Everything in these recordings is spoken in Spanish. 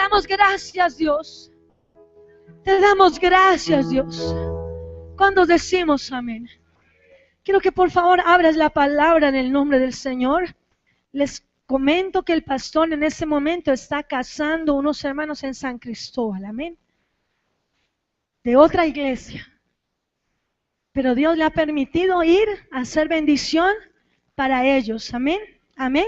damos gracias, Dios. Te damos gracias, Dios. Cuando decimos amén. Quiero que por favor abras la palabra en el nombre del Señor. Les comento que el pastor en este momento está casando unos hermanos en San Cristóbal, amén. De otra iglesia. Pero Dios le ha permitido ir a hacer bendición para ellos, amén, amén.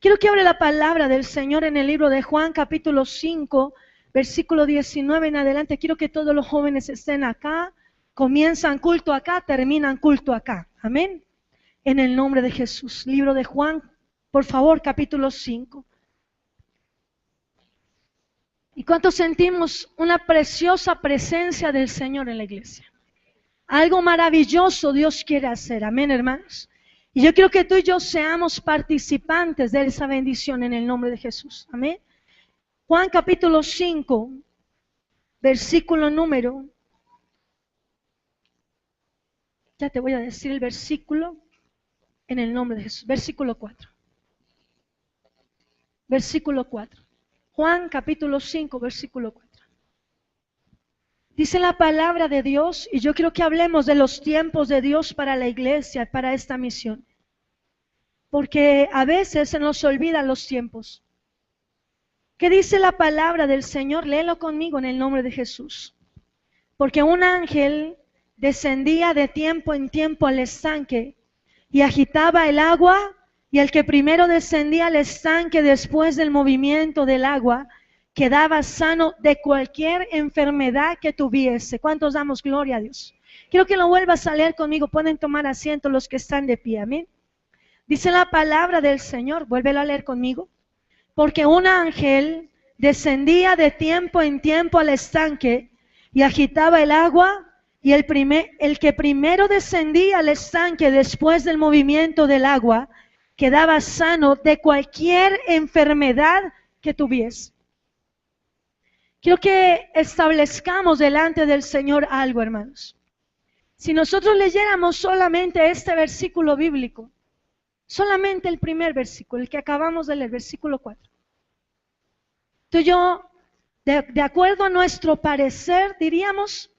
Quiero que abra la palabra del Señor en el libro de Juan capítulo 5, versículo 19 en adelante. Quiero que todos los jóvenes estén acá, comienzan culto acá, terminan culto acá, amén. En el nombre de Jesús. Libro de Juan, por favor, capítulo 5. ¿Y cuántos sentimos una preciosa presencia del Señor en la iglesia? Algo maravilloso Dios quiere hacer, amén, hermanos. Y yo quiero que tú y yo seamos participantes de esa bendición en el nombre de Jesús, amén. Juan capítulo 5, versículo número, ya te voy a decir el versículo en el nombre de Jesús, versículo 4. Versículo 4. Juan capítulo 5, versículo 4. Dice la palabra de Dios, y yo quiero que hablemos de los tiempos de Dios para la iglesia, para esta misión. Porque a veces se nos olvidan los tiempos. ¿Qué dice la palabra del Señor? Léelo conmigo en el nombre de Jesús. Porque un ángel descendía de tiempo en tiempo al estanque y agitaba el agua, y el que primero descendía al estanque después del movimiento del agua, quedaba sano de cualquier enfermedad que tuviese. ¿Cuántos damos gloria a Dios? Quiero que lo vuelvas a leer conmigo. Pueden tomar asiento los que están de pie, amén. Dice la palabra del Señor, vuélvelo a leer conmigo. Porque un ángel descendía de tiempo en tiempo al estanque y agitaba el agua, y el que primero descendía al estanque después del movimiento del agua, quedaba sano de cualquier enfermedad que tuviese. Quiero que establezcamos delante del Señor algo, hermanos. Si nosotros leyéramos solamente este versículo bíblico, solamente el primer versículo, el que acabamos de leer, versículo 4. Tú y yo, de acuerdo a nuestro parecer, diríamos,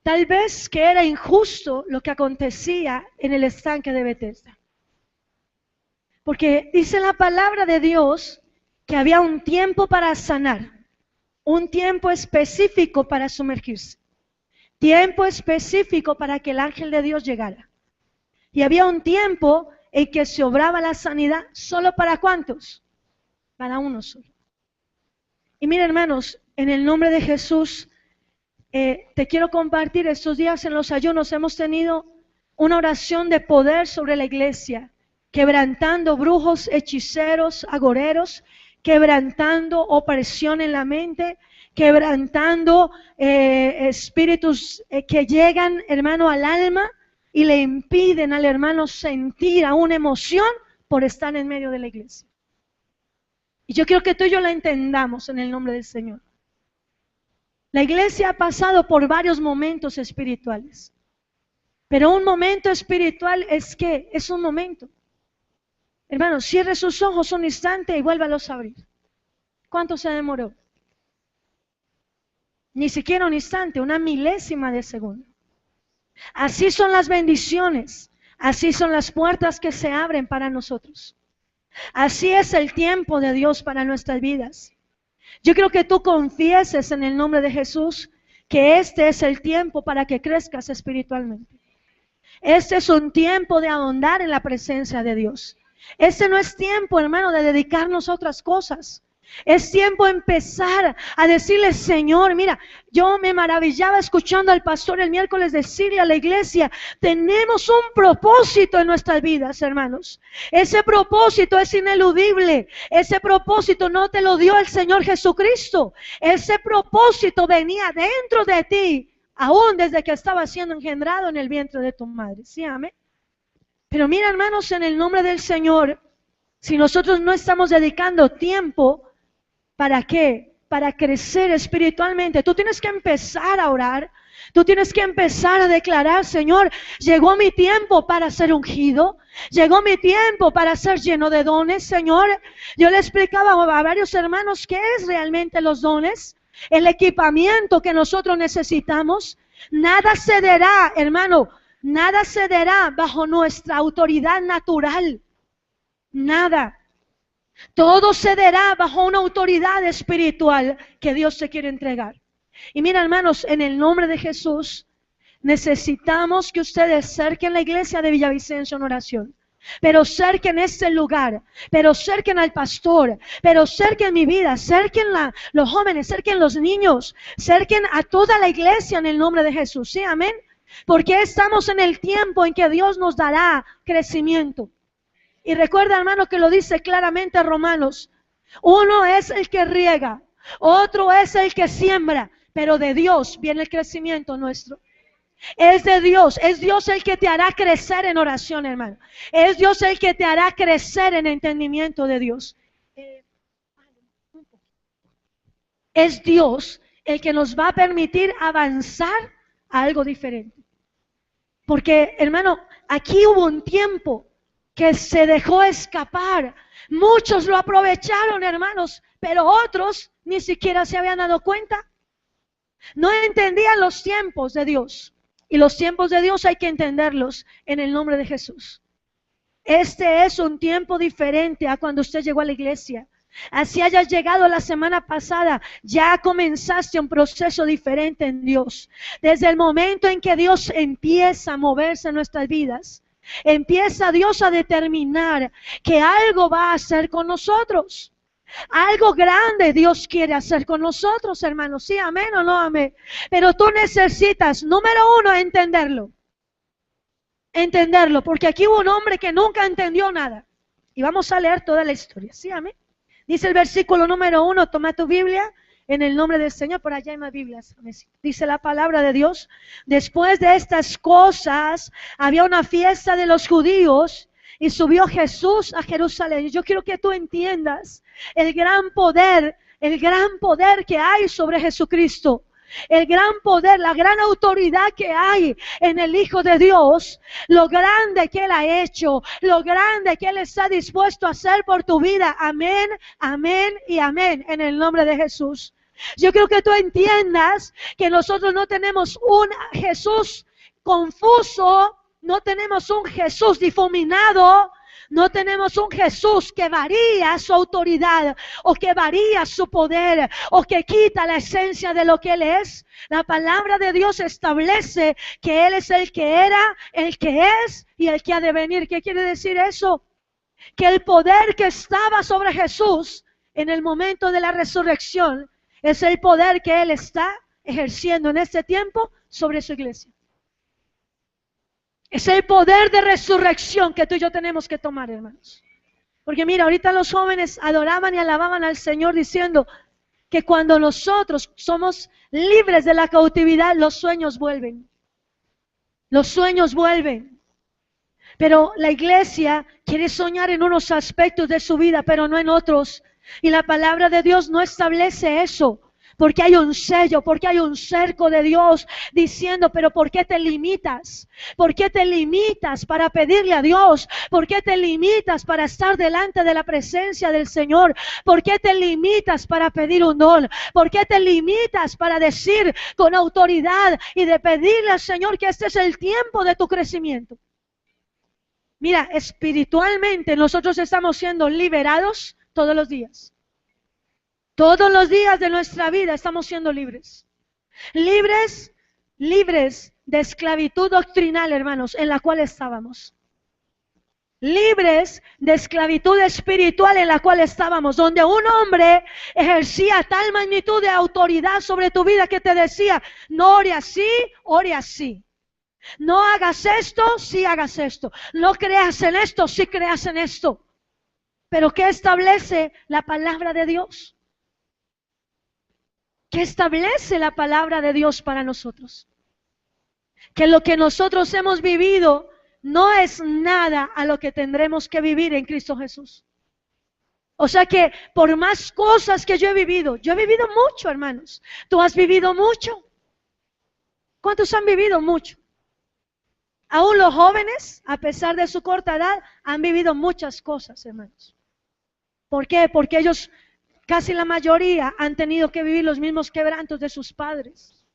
tal vez que era injusto lo que acontecía en el estanque de Betesda. Porque dice la palabra de Dios que había un tiempo para sanar, un tiempo específico para sumergirse, tiempo específico para que el ángel de Dios llegara. Y había un tiempo en que se obraba la sanidad solo para ¿cuántos? Para uno solo. Y mira, hermanos, en el nombre de Jesús, te quiero compartir, estos días en los ayunos hemos tenido una oración de poder sobre la iglesia, quebrantando brujos, hechiceros, agoreros, quebrantando opresión en la mente, quebrantando espíritus que llegan, hermano, al alma y le impiden al hermano sentir aún emoción por estar en medio de la iglesia. Y yo quiero que tú y yo la entendamos en el nombre del Señor. La iglesia ha pasado por varios momentos espirituales, pero un momento espiritual es ¿qué? Es un momento. Hermano, cierre sus ojos un instante y vuélvalos a abrir. ¿Cuánto se demoró? Ni siquiera un instante, una milésima de segundo. Así son las bendiciones, así son las puertas que se abren para nosotros. Así es el tiempo de Dios para nuestras vidas. Yo quiero que tú confieses en el nombre de Jesús que este es el tiempo para que crezcas espiritualmente. Este es un tiempo de ahondar en la presencia de Dios. Este no es tiempo, hermano, de dedicarnos a otras cosas. Es tiempo de empezar a decirle, Señor, mira, yo me maravillaba escuchando al pastor el miércoles decirle a la iglesia, tenemos un propósito en nuestras vidas, hermanos. Ese propósito es ineludible. Ese propósito no te lo dio el Señor Jesucristo. Ese propósito venía dentro de ti, aún desde que estaba siendo engendrado en el vientre de tu madre. ¿Sí, amén? Pero mira, hermanos, en el nombre del Señor, si nosotros no estamos dedicando tiempo, ¿para qué? Para crecer espiritualmente. Tú tienes que empezar a orar. Tú tienes que empezar a declarar, Señor, llegó mi tiempo para ser ungido, llegó mi tiempo para ser lleno de dones, Señor. Yo le explicaba a varios hermanos qué es realmente los dones, el equipamiento que nosotros necesitamos. Nada cederá, hermano, nada cederá bajo nuestra autoridad natural, nada. Todo cederá bajo una autoridad espiritual que Dios te quiere entregar. Y mira, hermanos, en el nombre de Jesús, necesitamos que ustedes cerquen la iglesia de Villavicencio en oración. Pero cerquen este lugar, pero cerquen al pastor, pero cerquen mi vida, cerquen los jóvenes, cerquen los niños, cerquen a toda la iglesia en el nombre de Jesús. ¿Sí? Amén. Porque estamos en el tiempo en que Dios nos dará crecimiento. Y recuerda, hermano, que lo dice claramente Romanos. Uno es el que riega, otro es el que siembra, pero de Dios viene el crecimiento nuestro. Es de Dios, es Dios el que te hará crecer en oración, hermano. Es Dios el que te hará crecer en entendimiento de Dios. Es Dios el que nos va a permitir avanzar a algo diferente. Porque, hermano, aquí hubo un tiempo que se dejó escapar. Muchos lo aprovecharon, hermanos, pero otros ni siquiera se habían dado cuenta. No entendían los tiempos de Dios. Y los tiempos de Dios hay que entenderlos en el nombre de Jesús. Este es un tiempo diferente a cuando usted llegó a la iglesia. Así hayas llegado la semana pasada, ya comenzaste un proceso diferente en Dios. Desde el momento en que Dios empieza a moverse en nuestras vidas, empieza Dios a determinar que algo va a hacer con nosotros. Algo grande Dios quiere hacer con nosotros, hermanos. Sí, amén o no amén. Pero tú necesitas, número uno, entenderlo. Entenderlo, porque aquí hubo un hombre que nunca entendió nada. Y vamos a leer toda la historia. Sí, amén. Dice el versículo número 1, toma tu Biblia, en el nombre del Señor. Por allá hay más Biblias. Dice la palabra de Dios. Después de estas cosas, había una fiesta de los judíos. Y subió Jesús a Jerusalén. Y yo quiero que tú entiendas el gran poder que hay sobre Jesucristo. El gran poder, la gran autoridad que hay en el Hijo de Dios. Lo grande que Él ha hecho, lo grande que Él está dispuesto a hacer por tu vida. Amén, amén y amén en el nombre de Jesús. Yo quiero que tú entiendas que nosotros no tenemos un Jesús confuso. No tenemos un Jesús difuminado, no tenemos un Jesús que varía su autoridad o que varía su poder o que quita la esencia de lo que Él es. La palabra de Dios establece que Él es el que era, el que es y el que ha de venir. ¿Qué quiere decir eso? Que el poder que estaba sobre Jesús en el momento de la resurrección es el poder que Él está ejerciendo en este tiempo sobre su iglesia. Es el poder de resurrección que tú y yo tenemos que tomar, hermanos. Porque mira, ahorita los jóvenes adoraban y alababan al Señor diciendo que cuando nosotros somos libres de la cautividad, los sueños vuelven. Los sueños vuelven. Pero la iglesia quiere soñar en unos aspectos de su vida, pero no en otros. Y la palabra de Dios no establece eso. Porque hay un sello, porque hay un cerco de Dios diciendo, pero ¿por qué te limitas? ¿Por qué te limitas para pedirle a Dios? ¿Por qué te limitas para estar delante de la presencia del Señor? ¿Por qué te limitas para pedir un don? ¿Por qué te limitas para decir con autoridad y de pedirle al Señor que este es el tiempo de tu crecimiento? Mira, espiritualmente nosotros estamos siendo liberados todos los días. Todos los días de nuestra vida estamos siendo libres. Libres de esclavitud doctrinal, hermanos, en la cual estábamos. Libres de esclavitud espiritual en la cual estábamos, donde un hombre ejercía tal magnitud de autoridad sobre tu vida que te decía, no ore así, ore así. No hagas esto, sí hagas esto. No creas en esto, sí creas en esto. Pero ¿qué establece la palabra de Dios? ¿Qué establece la palabra de Dios para nosotros? Que lo que nosotros hemos vivido no es nada a lo que tendremos que vivir en Cristo Jesús. O sea que por más cosas que yo he vivido mucho, hermanos. Tú has vivido mucho. ¿Cuántos han vivido mucho? Aún los jóvenes, a pesar de su corta edad, han vivido muchas cosas, hermanos. ¿Por qué? Porque ellos, casi la mayoría, han tenido que vivir los mismos quebrantos de sus padres.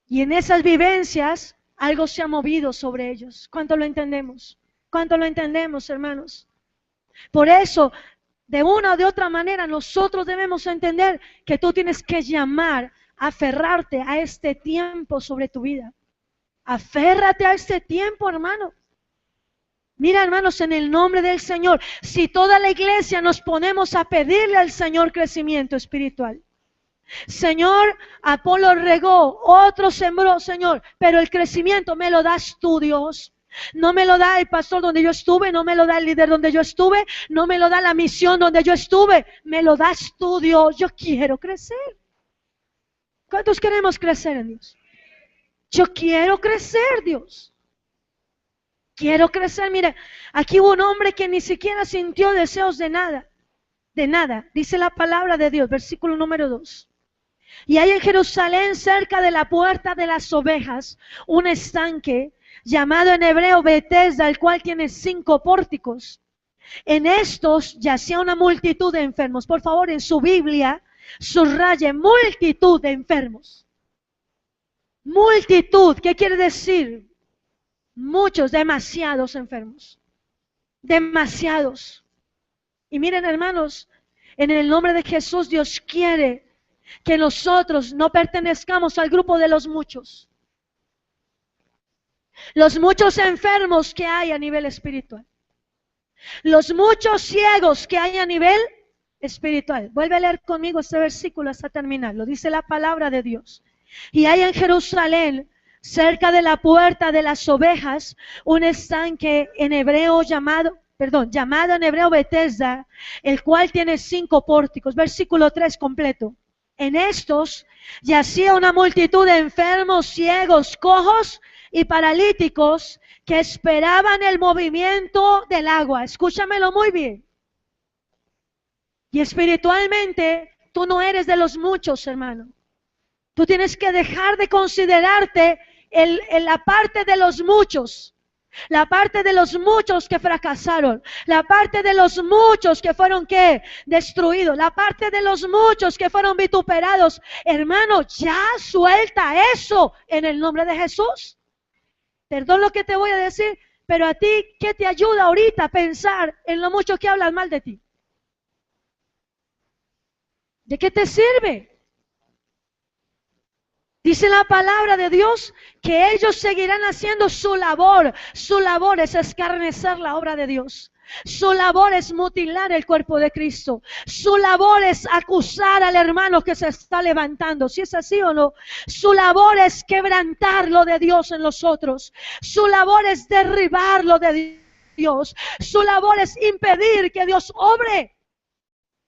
Y en esas vivencias, algo se ha movido sobre ellos. ¿Cuánto lo entendemos? ¿Cuánto lo entendemos, hermanos? Por eso, de una o de otra manera, nosotros debemos entender que tú tienes que llamar, aferrarte a este tiempo sobre tu vida. Aférrate a este tiempo, hermano. Mira, hermanos, en el nombre del Señor, si toda la iglesia nos ponemos a pedirle al Señor crecimiento espiritual. Señor, Apolo regó, otro sembró, Señor, pero el crecimiento me lo das tú, Dios. No me lo da el pastor donde yo estuve, no me lo da el líder donde yo estuve, no me lo da la misión donde yo estuve, me lo das tú, Dios. Yo quiero crecer. ¿Cuántos queremos crecer en Dios? Yo quiero crecer, Dios. Quiero crecer. Mira, aquí hubo un hombre que ni siquiera sintió deseos de nada. De nada. Dice la palabra de Dios, versículo número 2. Y hay en Jerusalén, cerca de la puerta de las ovejas, un estanque llamado en hebreo Betesda, el cual tiene 5 pórticos. En estos yacía una multitud de enfermos. Por favor, en su Biblia subraye multitud de enfermos. Multitud, ¿qué quiere decir? Muchos, demasiados enfermos. Demasiados. Y miren, hermanos, en el nombre de Jesús, Dios quiere que nosotros no pertenezcamos al grupo de los muchos. Los muchos enfermos que hay a nivel espiritual. Los muchos ciegos que hay a nivel espiritual. Vuelve a leer conmigo este versículo hasta terminarlo. Dice la palabra de Dios. Y hay en Jerusalén, cerca de la puerta de las ovejas, un estanque en hebreo llamado en hebreo Betesda, el cual tiene 5 pórticos. Versículo 3 completo. En estos yacía una multitud de enfermos, ciegos, cojos y paralíticos que esperaban el movimiento del agua. Escúchamelo muy bien. Y espiritualmente, tú no eres de los muchos, hermano. Tú tienes que dejar de considerarte en la parte de los muchos. La parte de los muchos que fracasaron, la parte de los muchos que fueron ¿qué? Destruidos, la parte de los muchos que fueron vituperados. Hermano, ya suelta eso en el nombre de Jesús. Perdón lo que te voy a decir, pero a ti, ¿qué te ayuda ahorita a pensar en lo mucho que hablan mal de ti? ¿De qué te sirve? Dice la palabra de Dios que ellos seguirán haciendo su labor. Su labor es escarnecer la obra de Dios. Su labor es mutilar el cuerpo de Cristo. Su labor es acusar al hermano que se está levantando. Si es así o no. Su labor es quebrantar lo de Dios en los otros. Su labor es derribar lo de Dios. Su labor es impedir que Dios obre.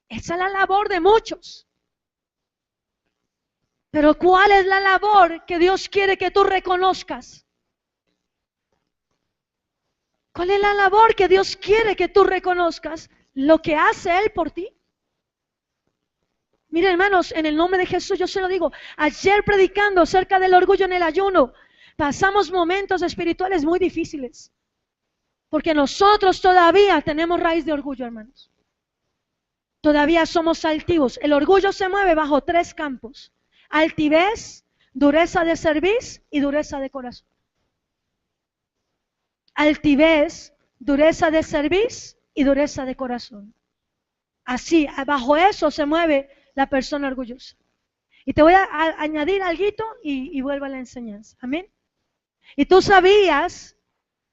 Esa es la labor de muchos. Pero ¿cuál es la labor que Dios quiere que tú reconozcas? ¿Cuál es la labor que Dios quiere que tú reconozcas? Lo que hace Él por ti. Miren, hermanos, en el nombre de Jesús yo se lo digo. Ayer predicando acerca del orgullo en el ayuno, pasamos momentos espirituales muy difíciles. Porque nosotros todavía tenemos raíz de orgullo, hermanos. Todavía somos altivos. El orgullo se mueve bajo 3 campos. Altivez, dureza de cerviz y dureza de corazón. Altivez, dureza de cerviz y dureza de corazón. Así, bajo eso se mueve la persona orgullosa. Y te voy a añadir algo y vuelvo a la enseñanza. Amén. Y tú sabías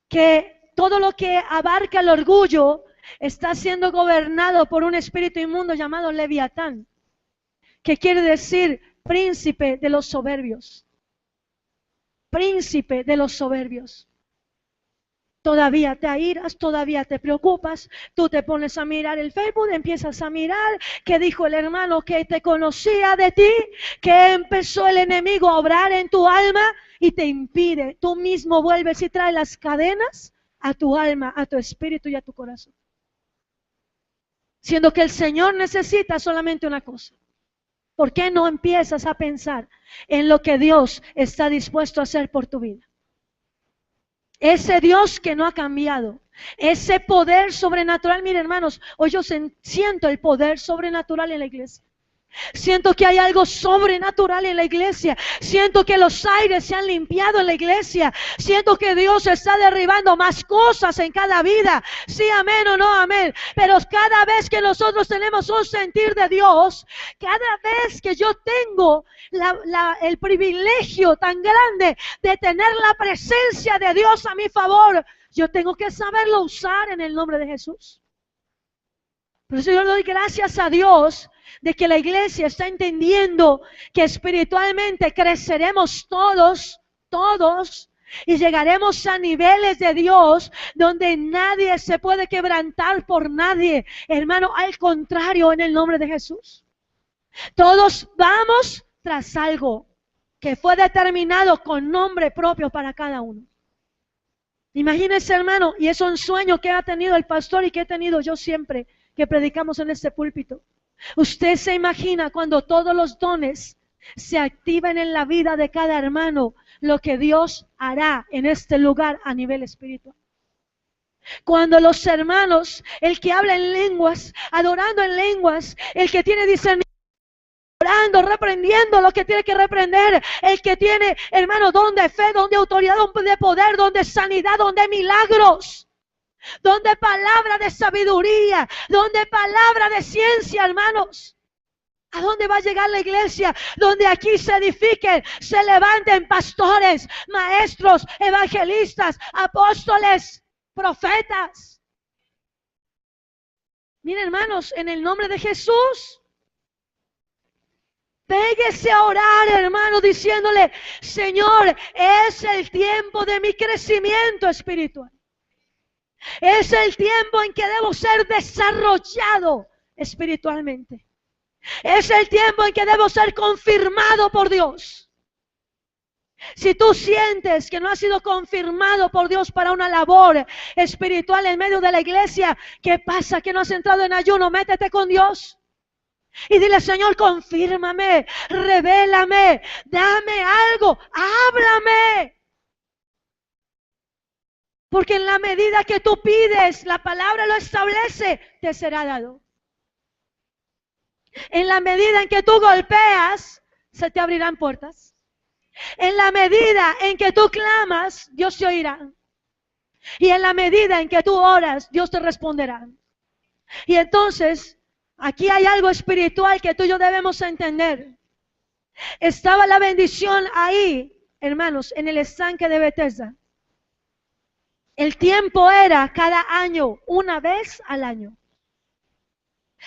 que todo lo que abarca el orgullo está siendo gobernado por un espíritu inmundo llamado Leviatán. ¿Qué quiere decir? Príncipe de los soberbios. Príncipe de los soberbios. Todavía te airas, todavía te preocupas, tú te pones a mirar el Facebook, empiezas a mirar qué dijo el hermano que te conocía de ti, que empezó el enemigo a obrar en tu alma y te impide. Tú mismo vuelves y traes las cadenas a tu alma, a tu espíritu y a tu corazón. Siendo que el Señor necesita solamente una cosa. ¿Por qué no empiezas a pensar en lo que Dios está dispuesto a hacer por tu vida? Ese Dios que no ha cambiado, ese poder sobrenatural. Mire, hermanos, hoy yo siento el poder sobrenatural en la iglesia. Siento que hay algo sobrenatural en la iglesia. Siento que los aires se han limpiado en la iglesia. Siento que Dios está derribando más cosas en cada vida. Sí, amén o no, amén. Pero cada vez que nosotros tenemos un sentir de Dios, cada vez que yo tengo el privilegio tan grande de tener la presencia de Dios a mi favor, yo tengo que saberlo usar en el nombre de Jesús. Por eso yo le doy gracias a Dios de que la iglesia está entendiendo que espiritualmente creceremos todos, y llegaremos a niveles de Dios donde nadie se puede quebrantar por nadie. Hermano, al contrario, en el nombre de Jesús. Todos vamos tras algo que fue determinado con nombre propio para cada uno. Imagínense, hermano, y es un sueño que ha tenido el pastor y que he tenido yo siempre que predicamos en este púlpito. Usted se imagina cuando todos los dones se activan en la vida de cada hermano, lo que Dios hará en este lugar a nivel espiritual. Cuando los hermanos, el que habla en lenguas, adorando en lenguas, el que tiene discernimiento, orando, reprendiendo lo que tiene que reprender, el que tiene, hermano, don de fe, don de autoridad, don de poder, don de sanidad, don de milagros, donde palabra de sabiduría, donde palabra de ciencia, hermanos. ¿A dónde va a llegar la iglesia? Donde aquí se edifiquen, se levanten pastores, maestros, evangelistas, apóstoles, profetas. Miren, hermanos, en el nombre de Jesús, péguese a orar, hermano, diciéndole: Señor, es el tiempo de mi crecimiento espiritual. Es el tiempo en que debo ser desarrollado espiritualmente. Es el tiempo en que debo ser confirmado por Dios. Si tú sientes que no has sido confirmado por Dios para una labor espiritual en medio de la iglesia, ¿qué pasa? ¿Que no has entrado en ayuno? Métete con Dios y dile: Señor, confírmame, revélame, dame algo, háblame. Porque en la medida que tú pides, la palabra lo establece, te será dado. En la medida en que tú golpeas, se te abrirán puertas. En la medida en que tú clamas, Dios te oirá. Y en la medida en que tú oras, Dios te responderá. Y entonces, aquí hay algo espiritual que tú y yo debemos entender. Estaba la bendición ahí, hermanos, en el estanque de Bethesda. El tiempo era cada año, una vez al año.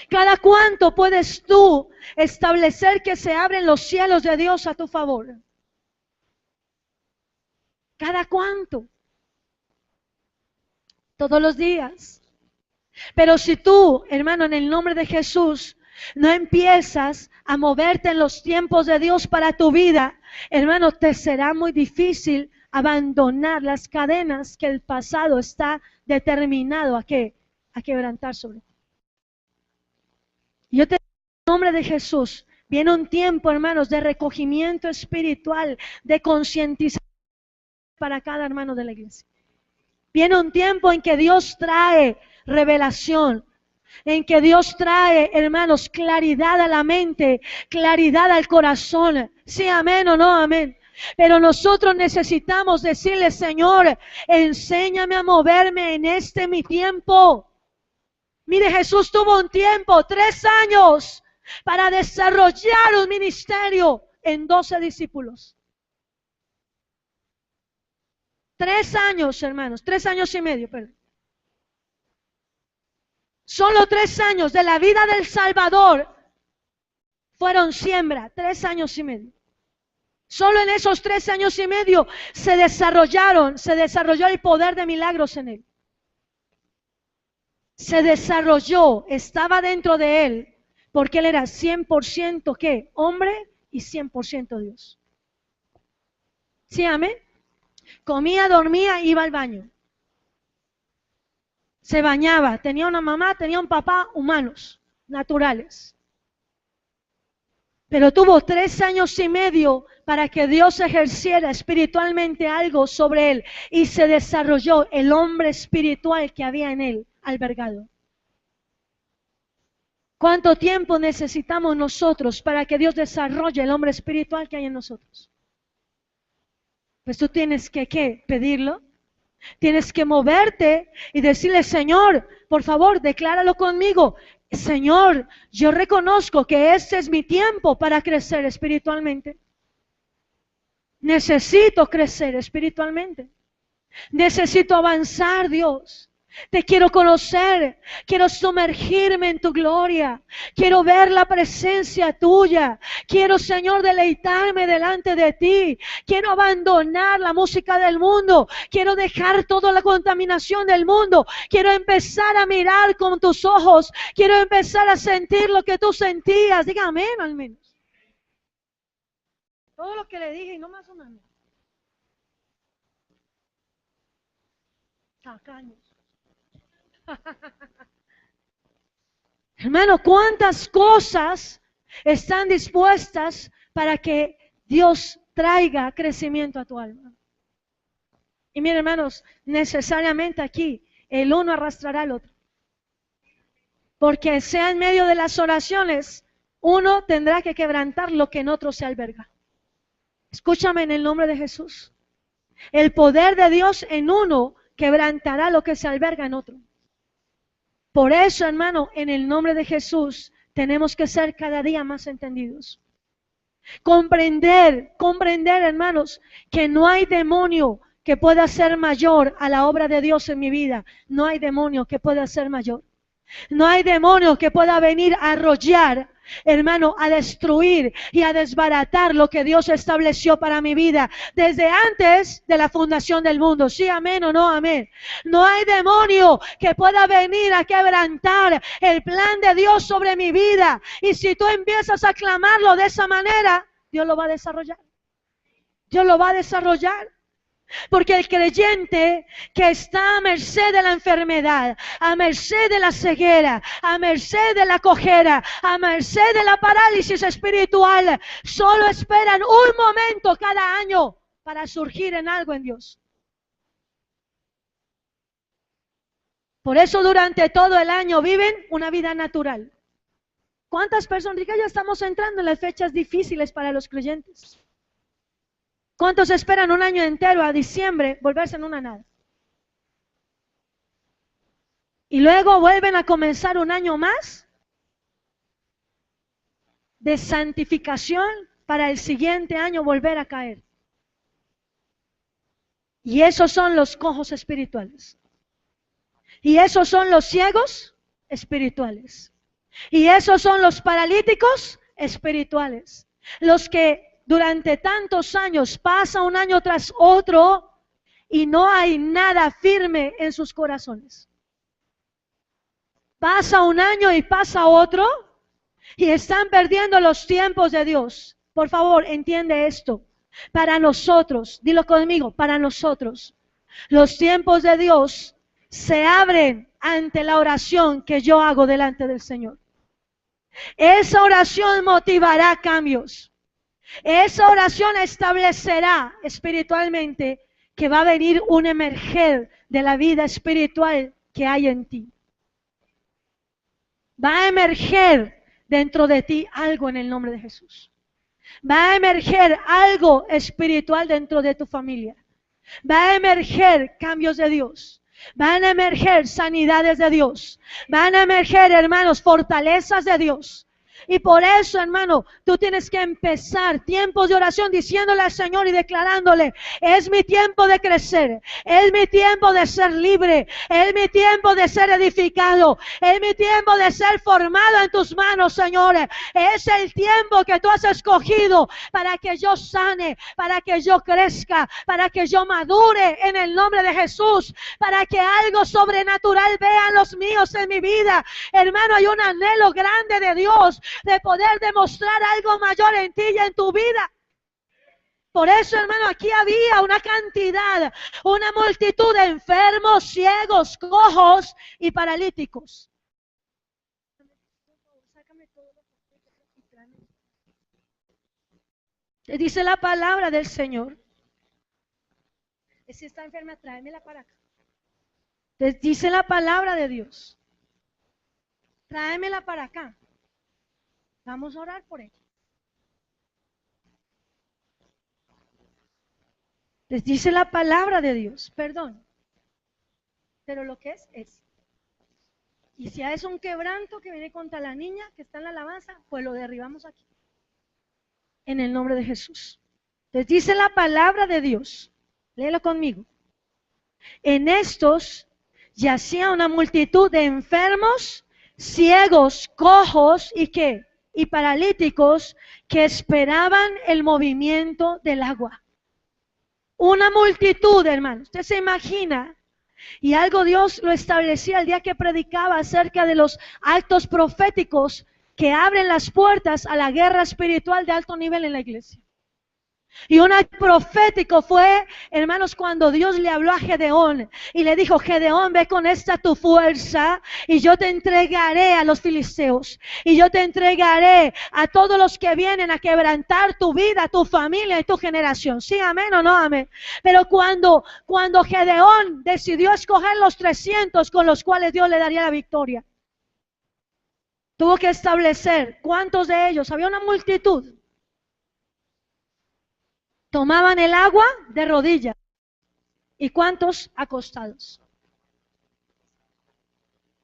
¿Cada cuánto puedes tú establecer que se abren los cielos de Dios a tu favor? ¿Cada cuánto? Todos los días. Pero si tú, hermano, en el nombre de Jesús, no empiezas a moverte en los tiempos de Dios para tu vida, hermano, te será muy difícil abandonar las cadenas que el pasado está determinado a quebrantar sobre ti. Yo te digo, en el nombre de Jesús, viene un tiempo, hermanos, de recogimiento espiritual, de concientización para cada hermano de la iglesia. Viene un tiempo en que Dios trae revelación, en que Dios trae, hermanos, claridad a la mente, claridad al corazón. Sí, amén o no, amén. Pero nosotros necesitamos decirle: Señor, enséñame a moverme en este mi tiempo. Mire, Jesús tuvo un tiempo, 3 años, para desarrollar un ministerio en 12 discípulos. 3 años, hermanos, 3 años y medio, perdón. Solo 3 años de la vida del Salvador fueron siembra, 3 años y medio. Solo en esos 3 años y medio se desarrolló el poder de milagros en él. Se desarrolló, estaba dentro de él, porque él era 100% ¿qué? Hombre y 100% Dios. ¿Sí, amén? Comía, dormía, iba al baño. Se bañaba, tenía una mamá, tenía un papá, humanos, naturales. Pero tuvo 3 años y medio para que Dios ejerciera espiritualmente algo sobre él y se desarrolló el hombre espiritual que había en él albergado. ¿Cuánto tiempo necesitamos nosotros para que Dios desarrolle el hombre espiritual que hay en nosotros? Pues tú tienes que, ¿qué? Pedirlo. Tienes que moverte y decirle, Señor, por favor, decláralo conmigo. Señor, yo reconozco que este es mi tiempo para crecer espiritualmente. Necesito crecer espiritualmente. Necesito avanzar, Dios. Te quiero conocer, quiero sumergirme en tu gloria, quiero ver la presencia tuya, quiero, Señor, deleitarme delante de ti, quiero abandonar la música del mundo, quiero dejar toda la contaminación del mundo, quiero empezar a mirar con tus ojos, quiero empezar a sentir lo que tú sentías. Diga amén al menos. Todo lo que le dije y no más o menos. Tacaños. Hermano, ¿cuántas cosas están dispuestas para que Dios traiga crecimiento a tu alma? Y miren, hermanos, necesariamente aquí el uno arrastrará al otro. Porque sea en medio de las oraciones, uno tendrá que quebrantar lo que en otro se alberga. Escúchame en el nombre de Jesús. El poder de Dios en uno quebrantará lo que se alberga en otro. Por eso, hermano, en el nombre de Jesús, tenemos que ser cada día más entendidos. Comprender, hermanos, que no hay demonio que pueda ser mayor a la obra de Dios en mi vida. No hay demonio que pueda ser mayor. No hay demonio que pueda venir a arrollar, hermano, a destruir y a desbaratar lo que Dios estableció para mi vida desde antes de la fundación del mundo. Sí, amén o no, amén. No hay demonio que pueda venir a quebrantar el plan de Dios sobre mi vida. Y si tú empiezas a clamarlo de esa manera, Dios lo va a desarrollar. Dios lo va a desarrollar. Porque el creyente que está a merced de la enfermedad, a merced de la ceguera, a merced de la cojera, a merced de la parálisis espiritual, solo esperan un momento cada año para surgir en algo en Dios. Por eso durante todo el año viven una vida natural. ¿Cuántas personas? Ya estamos entrando en las fechas difíciles para los creyentes. ¿Cuántos esperan un año entero a diciembre volverse en una nada? Y luego vuelven a comenzar un año más de santificación para el siguiente año volver a caer. Y esos son los cojos espirituales. Y esos son los ciegos espirituales. Y esos son los paralíticos espirituales. Los que durante tantos años pasa un año tras otro y no hay nada firme en sus corazones. Pasa un año y pasa otro y están perdiendo los tiempos de Dios. Por favor, entiende esto. Para nosotros, dilo conmigo, para nosotros, los tiempos de Dios se abren ante la oración que yo hago delante del Señor. Esa oración motivará cambios. Esa oración establecerá espiritualmente que va a venir un emerger de la vida espiritual que hay en ti. Va a emerger dentro de ti algo en el nombre de Jesús. Va a emerger algo espiritual dentro de tu familia. Va a emerger cambios de Dios. Van a emerger sanidades de Dios. Van a emerger, hermanos, fortalezas de Dios. Y por eso, hermano, tú tienes que empezar tiempos de oración diciéndole al Señor y declarándole, es mi tiempo de crecer, es mi tiempo de ser libre, es mi tiempo de ser edificado, es mi tiempo de ser formado en tus manos, Señor. Es el tiempo que tú has escogido para que yo sane, para que yo crezca, para que yo madure en el nombre de Jesús, para que algo sobrenatural vean los míos en mi vida. Hermano, hay un anhelo grande de Dios de poder demostrar algo mayor en ti y en tu vida. Por eso, hermano, aquí había una cantidad, una multitud de enfermos, ciegos, cojos y paralíticos. Te dice la palabra del Señor. Si está enferma, tráemela para acá. Te dice la palabra de Dios. Tráemela para acá. Vamos a orar por ella. Les dice la palabra de Dios. Perdón. Pero lo que es. Y si es un quebranto que viene contra la niña que está en la alabanza, pues lo derribamos aquí. En el nombre de Jesús. Les dice la palabra de Dios. Léelo conmigo. En estos yacía una multitud de enfermos, ciegos, cojos y qué, y paralíticos que esperaban el movimiento del agua. Una multitud, hermanos. Usted se imagina. Y algo Dios lo establecía el día que predicaba acerca de los actos proféticos que abren las puertas a la guerra espiritual de alto nivel en la iglesia. Y un acto profético fue, hermanos, cuando Dios le habló a Gedeón y le dijo: Gedeón, ve con esta tu fuerza y yo te entregaré a los filisteos y yo te entregaré a todos los que vienen a quebrantar tu vida, tu familia y tu generación. Sí, amén o no amén. Pero cuando Gedeón decidió escoger los 300 con los cuales Dios le daría la victoria, tuvo que establecer cuántos de ellos, había una multitud. Tomaban el agua de rodillas. ¿Y cuántos acostados?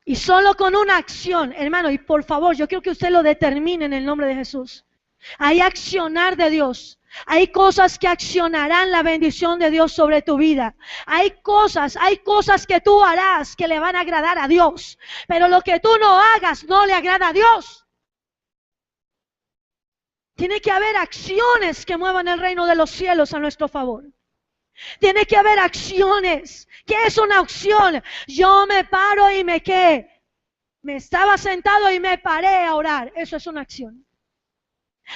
Y solo con una acción, hermano, y por favor, yo quiero que usted lo determine en el nombre de Jesús. Hay accionar de Dios. Hay cosas que accionarán la bendición de Dios sobre tu vida. Hay cosas que tú harás que le van a agradar a Dios. Pero lo que tú no hagas no le agrada a Dios. Tiene que haber acciones que muevan el reino de los cielos a nuestro favor. Tiene que haber acciones. ¿Qué es una acción? Yo me paro y me estaba sentado y me paré a orar. Eso es una acción.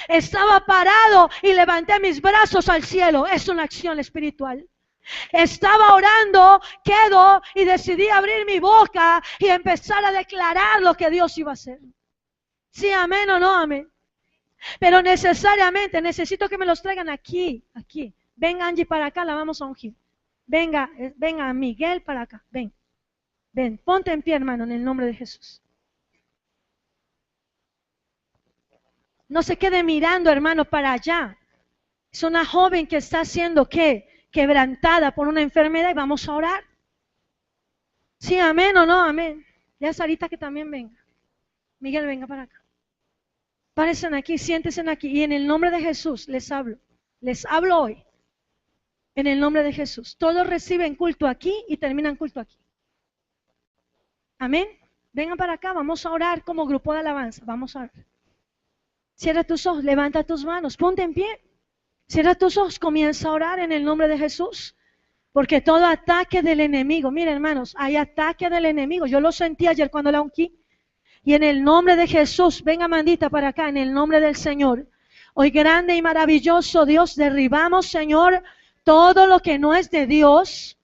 Estaba parado y levanté mis brazos al cielo. Es una acción espiritual. Estaba orando, quedo y decidí abrir mi boca y empezar a declarar lo que Dios iba a hacer. Sí, amén o no amén. Pero necesariamente necesito que me los traigan aquí. Venga Angie para acá, la vamos a ungir. Venga Miguel para acá, ven. Ponte en pie, hermano, en el nombre de Jesús. No se quede mirando, hermano, para allá. Es una joven que está siendo, quebrantada por una enfermedad y vamos a orar. Sí, amén o no, amén. Ya Sarita que también venga. Miguel, venga para acá. Párense aquí, siéntense aquí. Y en el nombre de Jesús les hablo. Les hablo hoy. En el nombre de Jesús. Todos reciben culto aquí y terminan culto aquí. Amén. Vengan para acá, vamos a orar como grupo de alabanza. Vamos a orar. Cierra tus ojos, levanta tus manos, ponte en pie. Cierra tus ojos, comienza a orar en el nombre de Jesús. Porque todo ataque del enemigo, miren hermanos, hay ataque del enemigo. Yo lo sentí ayer cuando la ungí. Y en el nombre de Jesús, venga Mandita para acá, en el nombre del Señor. Hoy grande y maravilloso Dios, derribamos, Señor, todo lo que no es de Dios.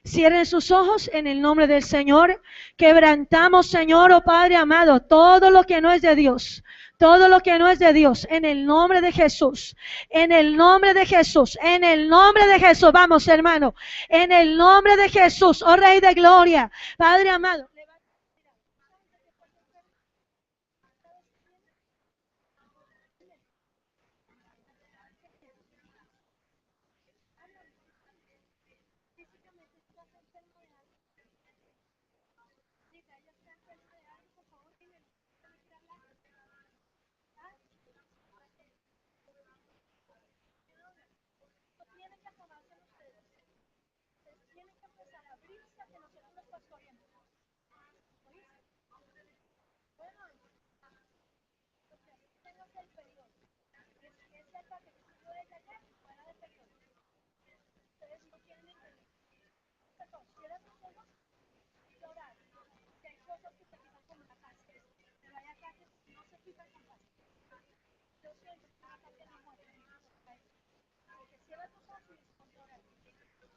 Cierren sus ojos en el nombre del Señor. Quebrantamos, Señor, oh Padre amado, todo lo que no es de Dios. Todo lo que no es de Dios, en el nombre de Jesús, en el nombre de Jesús, en el nombre de Jesús. Vamos, hermano, en el nombre de Jesús, oh Rey de Gloria, Padre amado.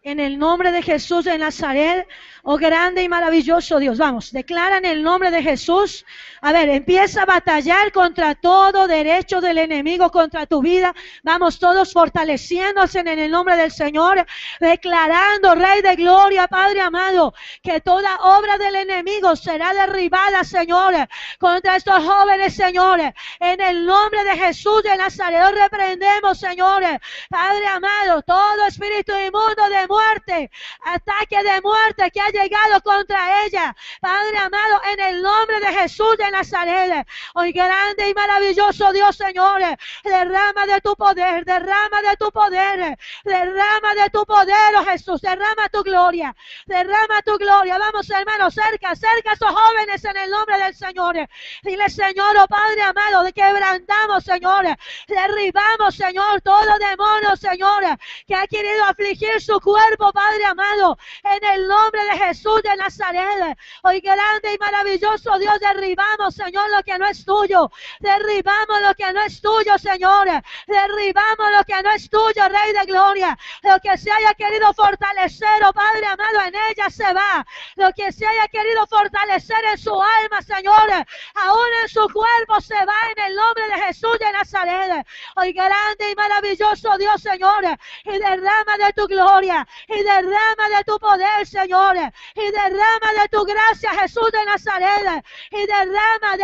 En el nombre de Jesús de Nazaret, oh grande y maravilloso Dios. Vamos, declara en el nombre de Jesús. A ver, empieza a batallar contra todo derecho del enemigo, contra tu vida. Vamos todos fortaleciéndose en el nombre del Señor, declarando, Rey de Gloria, Padre amado, que toda obra del enemigo será derribada, Señor, contra estos jóvenes, Señor. En el nombre de Jesús de Nazaret, hoy reprendemos, Señor, Padre amado, todo espíritu inmundo de muerte, ataque de muerte que ha llegado contra ella, Padre amado, en el nombre de Jesús de Nazaret. Hoy grande y maravilloso Dios, Señor, derrama de tu poder, derrama de tu poder, derrama de tu poder, oh Jesús, derrama tu gloria, derrama tu gloria. Vamos, hermanos, cerca a esos jóvenes en el nombre del Señor. Dile, Señor, oh Padre amado, de quebrantamos, Señor, derribamos, Señor, todo demonio, Señor, que ha querido afligir su cuerpo, Padre amado, en el nombre de Jesús de Nazaret. Hoy grande y maravilloso Dios, derribamos, Señor, lo que no es tuyo, derribamos lo que no es tuyo, Señor, derribamos lo que no es tuyo, Rey de Gloria. Lo que se haya querido fortalecer, oh Padre amado, en ella se va. Lo que se haya querido fortalecer en su alma, Señor, aún en su cuerpo se va en el nombre de Jesús de Nazaret. Hoy grande y maravilloso Dios, Señor, y derrama de tu gloria, y derrama de tu poder, Señor, y derrama de tu gracia, Jesús de Nazaret, y derrama,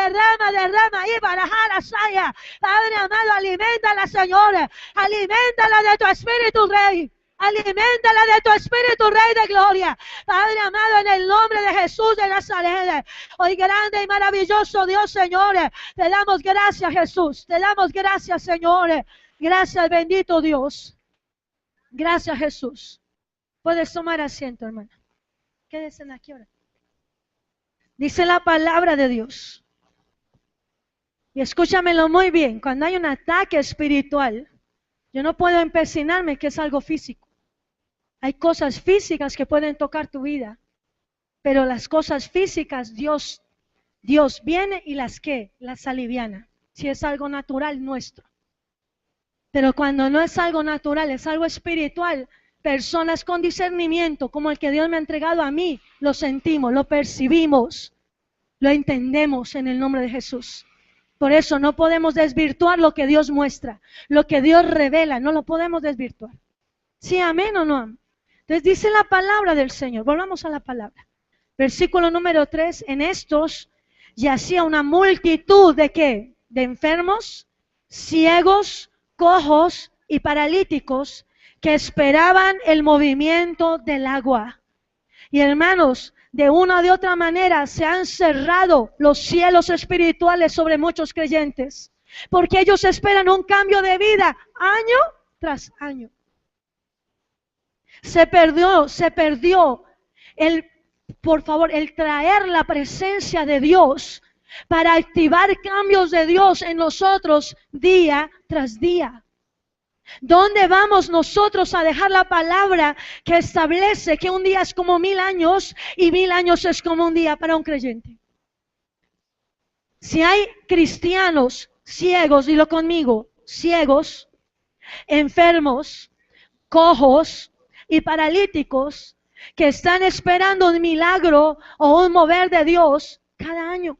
y barajar a Saya. Padre amado, aliméntala, Señor, aliméntala de tu espíritu, Rey. Aliméntala de tu espíritu, Rey de Gloria. Padre amado, en el nombre de Jesús de Nazaret. Hoy grande y maravilloso Dios, Señor, te damos gracias, Jesús. Te damos gracias, Señor. Gracias, bendito Dios. Gracias, Jesús. Puedes tomar asiento, hermano. Quédese aquí ahora. Dice la palabra de Dios. Y escúchamelo muy bien. Cuando hay un ataque espiritual, yo no puedo empecinarme que es algo físico. Hay cosas físicas que pueden tocar tu vida, pero las cosas físicas Dios viene y las aliviana, si es algo natural nuestro. Pero cuando no es algo natural, es algo espiritual, personas con discernimiento como el que Dios me ha entregado a mí, lo sentimos, lo percibimos, lo entendemos en el nombre de Jesús. Por eso no podemos desvirtuar lo que Dios muestra, lo que Dios revela, no lo podemos desvirtuar. ¿Sí, amén o no? Entonces dice la palabra del Señor, volvamos a la palabra. Versículo número 3, en estos yacía una multitud de ¿qué? De enfermos, ciegos, cojos y paralíticos que esperaban el movimiento del agua. Y hermanos, de una o de otra manera se han cerrado los cielos espirituales sobre muchos creyentes, porque ellos esperan un cambio de vida año tras año. Se perdió el traer la presencia de Dios para activar cambios de Dios en nosotros día tras día. ¿Dónde vamos nosotros a dejar la palabra que establece que un día es como 1000 años y 1000 años es como un día para un creyente? Si hay cristianos ciegos, dilo conmigo, ciegos, enfermos, cojos y paralíticos que están esperando un milagro o un mover de Dios cada año.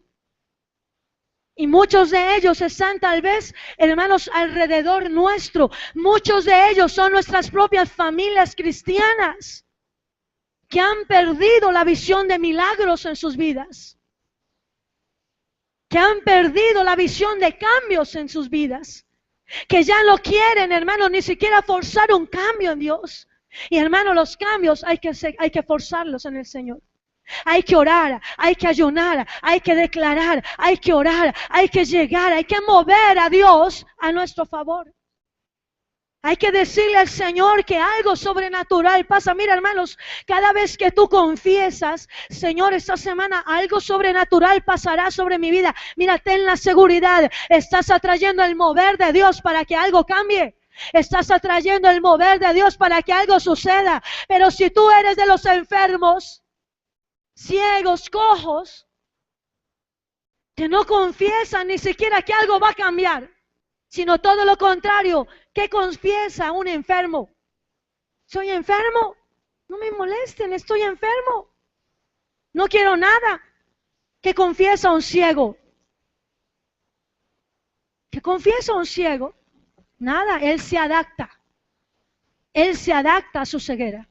Y muchos de ellos están tal vez, hermanos, alrededor nuestro. Muchos de ellos son nuestras propias familias cristianas que han perdido la visión de milagros en sus vidas. Que han perdido la visión de cambios en sus vidas. Que ya no quieren, hermanos, ni siquiera forzar un cambio en Dios. Y hermanos, los cambios hay que forzarlos en el Señor. Hay que orar, hay que ayunar, hay que declarar, hay que orar, hay que llegar, hay que mover a Dios a nuestro favor. Hay que decirle al Señor que algo sobrenatural pasa. Mira, hermanos, cada vez que tú confiesas, Señor, esta semana algo sobrenatural pasará sobre mi vida. Mira, ten la seguridad, estás atrayendo el mover de Dios para que algo cambie. Estás atrayendo el mover de Dios para que algo suceda. Pero si tú eres de los enfermos, ciegos, cojos, que no confiesan ni siquiera que algo va a cambiar, sino todo lo contrario, que confiesa un enfermo. ¿Soy enfermo? No me molesten, estoy enfermo. No quiero nada. ¿Qué confiesa un ciego? ¿Qué confiesa un ciego? Nada, él se adapta. Él se adapta a su ceguera.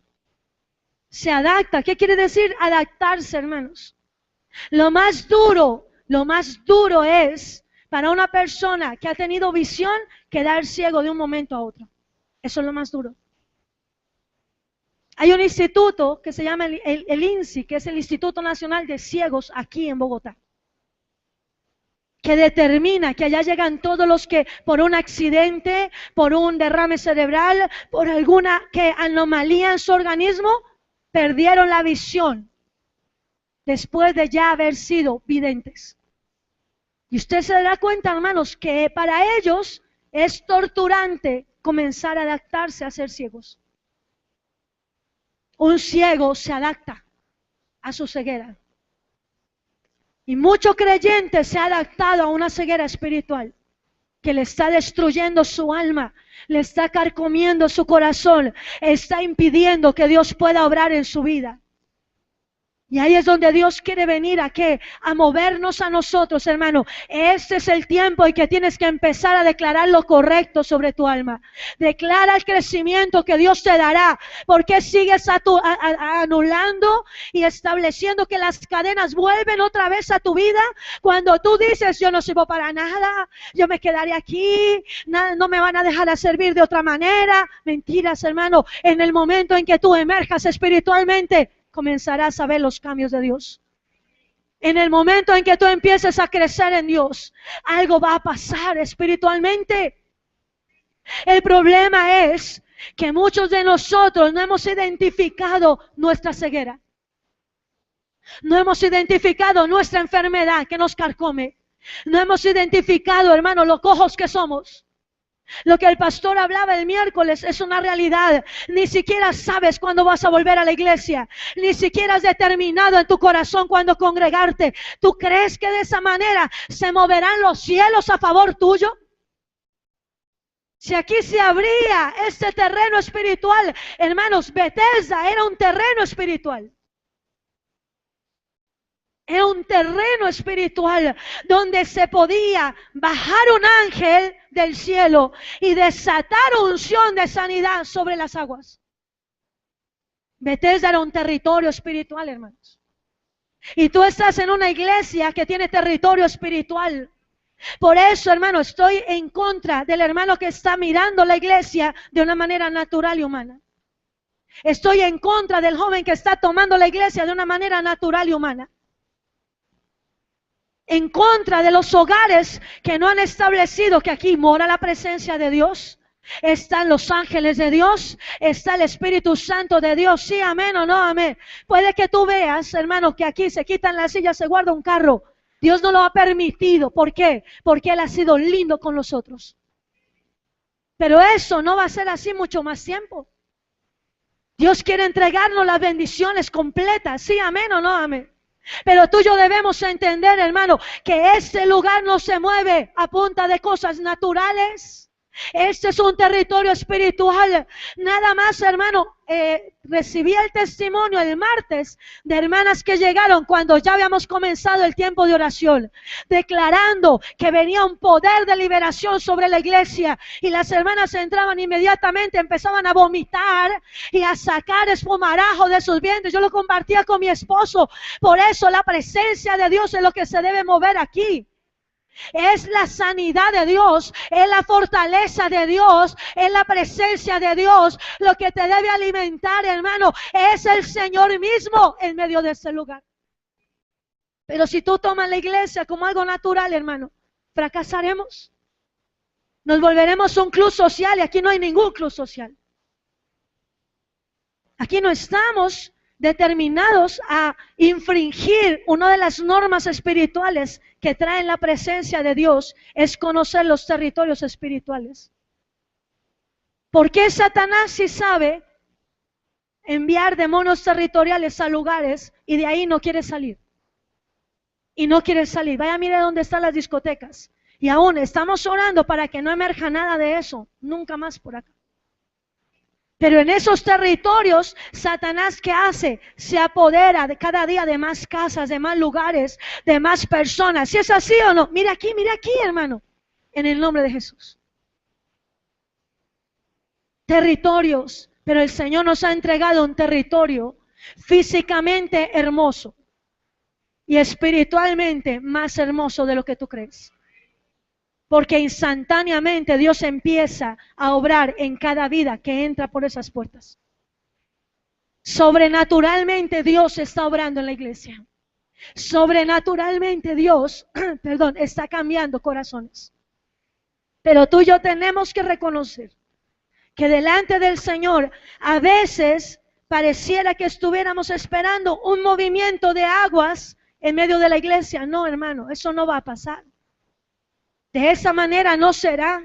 Se adapta. ¿Qué quiere decir adaptarse, hermanos? Lo más duro es para una persona que ha tenido visión quedar ciego de un momento a otro. Eso es lo más duro. Hay un instituto que se llama el INSI, que es el Instituto Nacional de Ciegos aquí en Bogotá, que determina que allá llegan todos los que por un accidente, por un derrame cerebral, por alguna anomalía en su organismo, perdieron la visión después de ya haber sido videntes. Y usted se dará cuenta, hermanos, que para ellos es torturante comenzar a adaptarse a ser ciegos. Un ciego se adapta a su ceguera. Y mucho creyente se ha adaptado a una ceguera espiritual que le está destruyendo su alma, le está carcomiendo su corazón, está impidiendo que Dios pueda obrar en su vida. Y ahí es donde Dios quiere venir a qué, a movernos a nosotros, hermano. Este es el tiempo en que tienes que empezar a declarar lo correcto sobre tu alma. Declara el crecimiento que Dios te dará. ¿Por qué sigues anulando y estableciendo que las cadenas vuelven otra vez a tu vida? Cuando tú dices, yo no sirvo para nada, yo me quedaré aquí, no me van a dejar a servir de otra manera. Mentiras, hermano. En el momento en que tú emerjas espiritualmente, comenzarás a ver los cambios de Dios. En el momento en que tú empieces a crecer en Dios, algo va a pasar espiritualmente. El problema es que muchos de nosotros no hemos identificado nuestra ceguera. No hemos identificado nuestra enfermedad que nos carcome. No hemos identificado, hermano, lo cojos que somos. Lo que el pastor hablaba el miércoles es una realidad. Ni siquiera sabes cuándo vas a volver a la iglesia. Ni siquiera has determinado en tu corazón cuándo congregarte. ¿Tú crees que de esa manera se moverán los cielos a favor tuyo? Si aquí se abría este terreno espiritual, hermanos, Bethesda era un terreno espiritual. Era un terreno espiritual donde se podía bajar un ángel del cielo y desatar unción de sanidad sobre las aguas. Bethesda era un territorio espiritual, hermanos. Y tú estás en una iglesia que tiene territorio espiritual. Por eso, hermano, estoy en contra del hermano que está mirando la iglesia de una manera natural y humana. Estoy en contra del joven que está tomando la iglesia de una manera natural y humana. En contra de los hogares que no han establecido que aquí mora la presencia de Dios. Están los ángeles de Dios, está el Espíritu Santo de Dios. Sí, amén o no, amén. Puede que tú veas, hermano, que aquí se quitan las sillas, se guarda un carro. Dios no lo ha permitido. ¿Por qué? Porque Él ha sido lindo con nosotros. Pero eso no va a ser así mucho más tiempo. Dios quiere entregarnos las bendiciones completas. Sí, amén o no, amén. Pero tú y yo debemos entender, hermano, que este lugar no se mueve a punta de cosas naturales. Este es un territorio espiritual. Nada más, hermano, recibí el testimonio el martes de hermanas que llegaron cuando ya habíamos comenzado el tiempo de oración, declarando que venía un poder de liberación sobre la iglesia, y las hermanas entraban inmediatamente, empezaban a vomitar y a sacar espumarajo de sus vientres. Yo lo compartía con mi esposo. Por eso la presencia de Dios es lo que se debe mover aquí. Es la sanidad de Dios, es la fortaleza de Dios, es la presencia de Dios. Lo que te debe alimentar, hermano, es el Señor mismo en medio de ese lugar. Pero si tú tomas la iglesia como algo natural, hermano, fracasaremos. Nos volveremos un club social, y aquí no hay ningún club social. Aquí no estamos determinados a infringir. Una de las normas espirituales que traen la presencia de Dios es conocer los territorios espirituales. ¿Por qué Satanás sí sabe enviar demonios territoriales a lugares y de ahí no quiere salir? Y no quiere salir. Vaya, mire dónde están las discotecas. Y aún estamos orando para que no emerja nada de eso, nunca más por acá. Pero en esos territorios, Satanás, ¿qué hace? Se apodera de cada día de más casas, de más lugares, de más personas. ¿Si es así o no? Mira aquí, hermano. En el nombre de Jesús. Territorios. Pero el Señor nos ha entregado un territorio físicamente hermoso y espiritualmente más hermoso de lo que tú crees. Porque instantáneamente Dios empieza a obrar en cada vida que entra por esas puertas. Sobrenaturalmente Dios está obrando en la iglesia. Sobrenaturalmente Dios, está cambiando corazones. Pero tú y yo tenemos que reconocer que delante del Señor a veces pareciera que estuviéramos esperando un movimiento de aguas en medio de la iglesia. No, hermano, eso no va a pasar. De esa manera no será.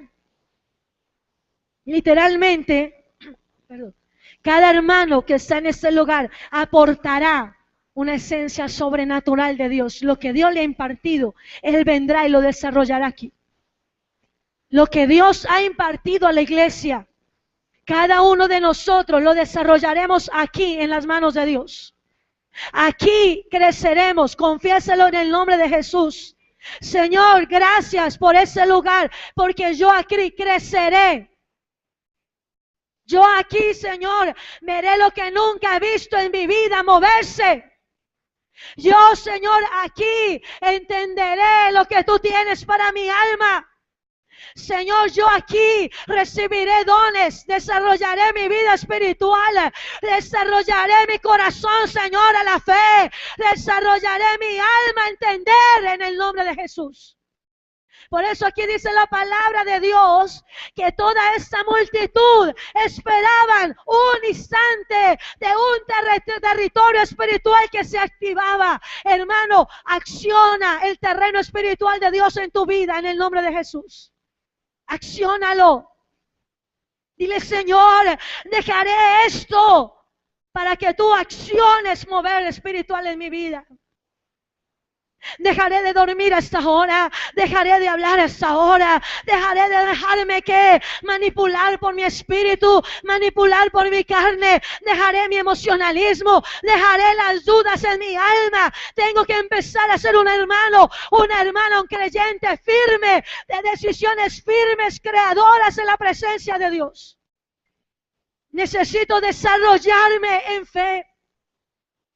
Literalmente, cada hermano que está en este lugar aportará una esencia sobrenatural de Dios. Lo que Dios le ha impartido, Él vendrá y lo desarrollará aquí. Lo que Dios ha impartido a la iglesia, cada uno de nosotros lo desarrollaremos aquí en las manos de Dios. Aquí creceremos, confiéselo en el nombre de Jesús. Señor, gracias por ese lugar, porque yo aquí creceré. Yo aquí, Señor, veré lo que nunca he visto en mi vida moverse. Yo, Señor, aquí entenderé lo que tú tienes para mi alma. Señor, yo aquí recibiré dones, desarrollaré mi vida espiritual, desarrollaré mi corazón, Señor, a la fe, desarrollaré mi alma a entender en el nombre de Jesús. Por eso aquí dice la palabra de Dios que toda esta multitud esperaban un instante de un territorio espiritual que se activaba. Hermano, acciona el terreno espiritual de Dios en tu vida en el nombre de Jesús. Acciónalo. Dile, Señor, dejaré esto para que tú acciones mover espiritual en mi vida. Dejaré de dormir a esta hora, dejaré de hablar a esta hora, dejaré de dejarme manipular por mi espíritu, manipular por mi carne, dejaré mi emocionalismo, dejaré las dudas en mi alma. Tengo que empezar a ser un hermano, un creyente firme, de decisiones firmes, creadoras en la presencia de Dios. Necesito desarrollarme en fe.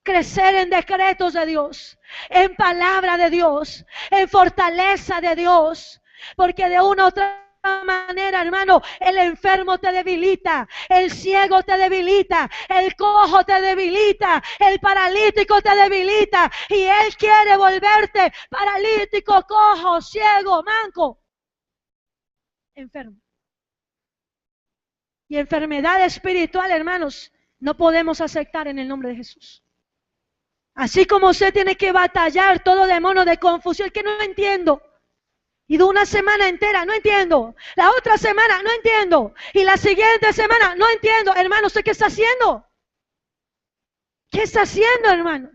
Crecer en decretos de Dios, en palabra de Dios, en fortaleza de Dios, porque de una u otra manera, hermano, el enfermo te debilita, el ciego te debilita, el cojo te debilita, el paralítico te debilita, y Él quiere volverte paralítico, cojo, ciego, manco, enfermo. Y enfermedad espiritual, hermanos, no podemos aceptar en el nombre de Jesús. Así como usted tiene que batallar todo demonio de confusión, que no entiendo. Y de una semana entera, no entiendo. La otra semana, no entiendo. Y la siguiente semana, no entiendo. Hermano, ¿usted qué está haciendo? ¿Qué está haciendo, hermano?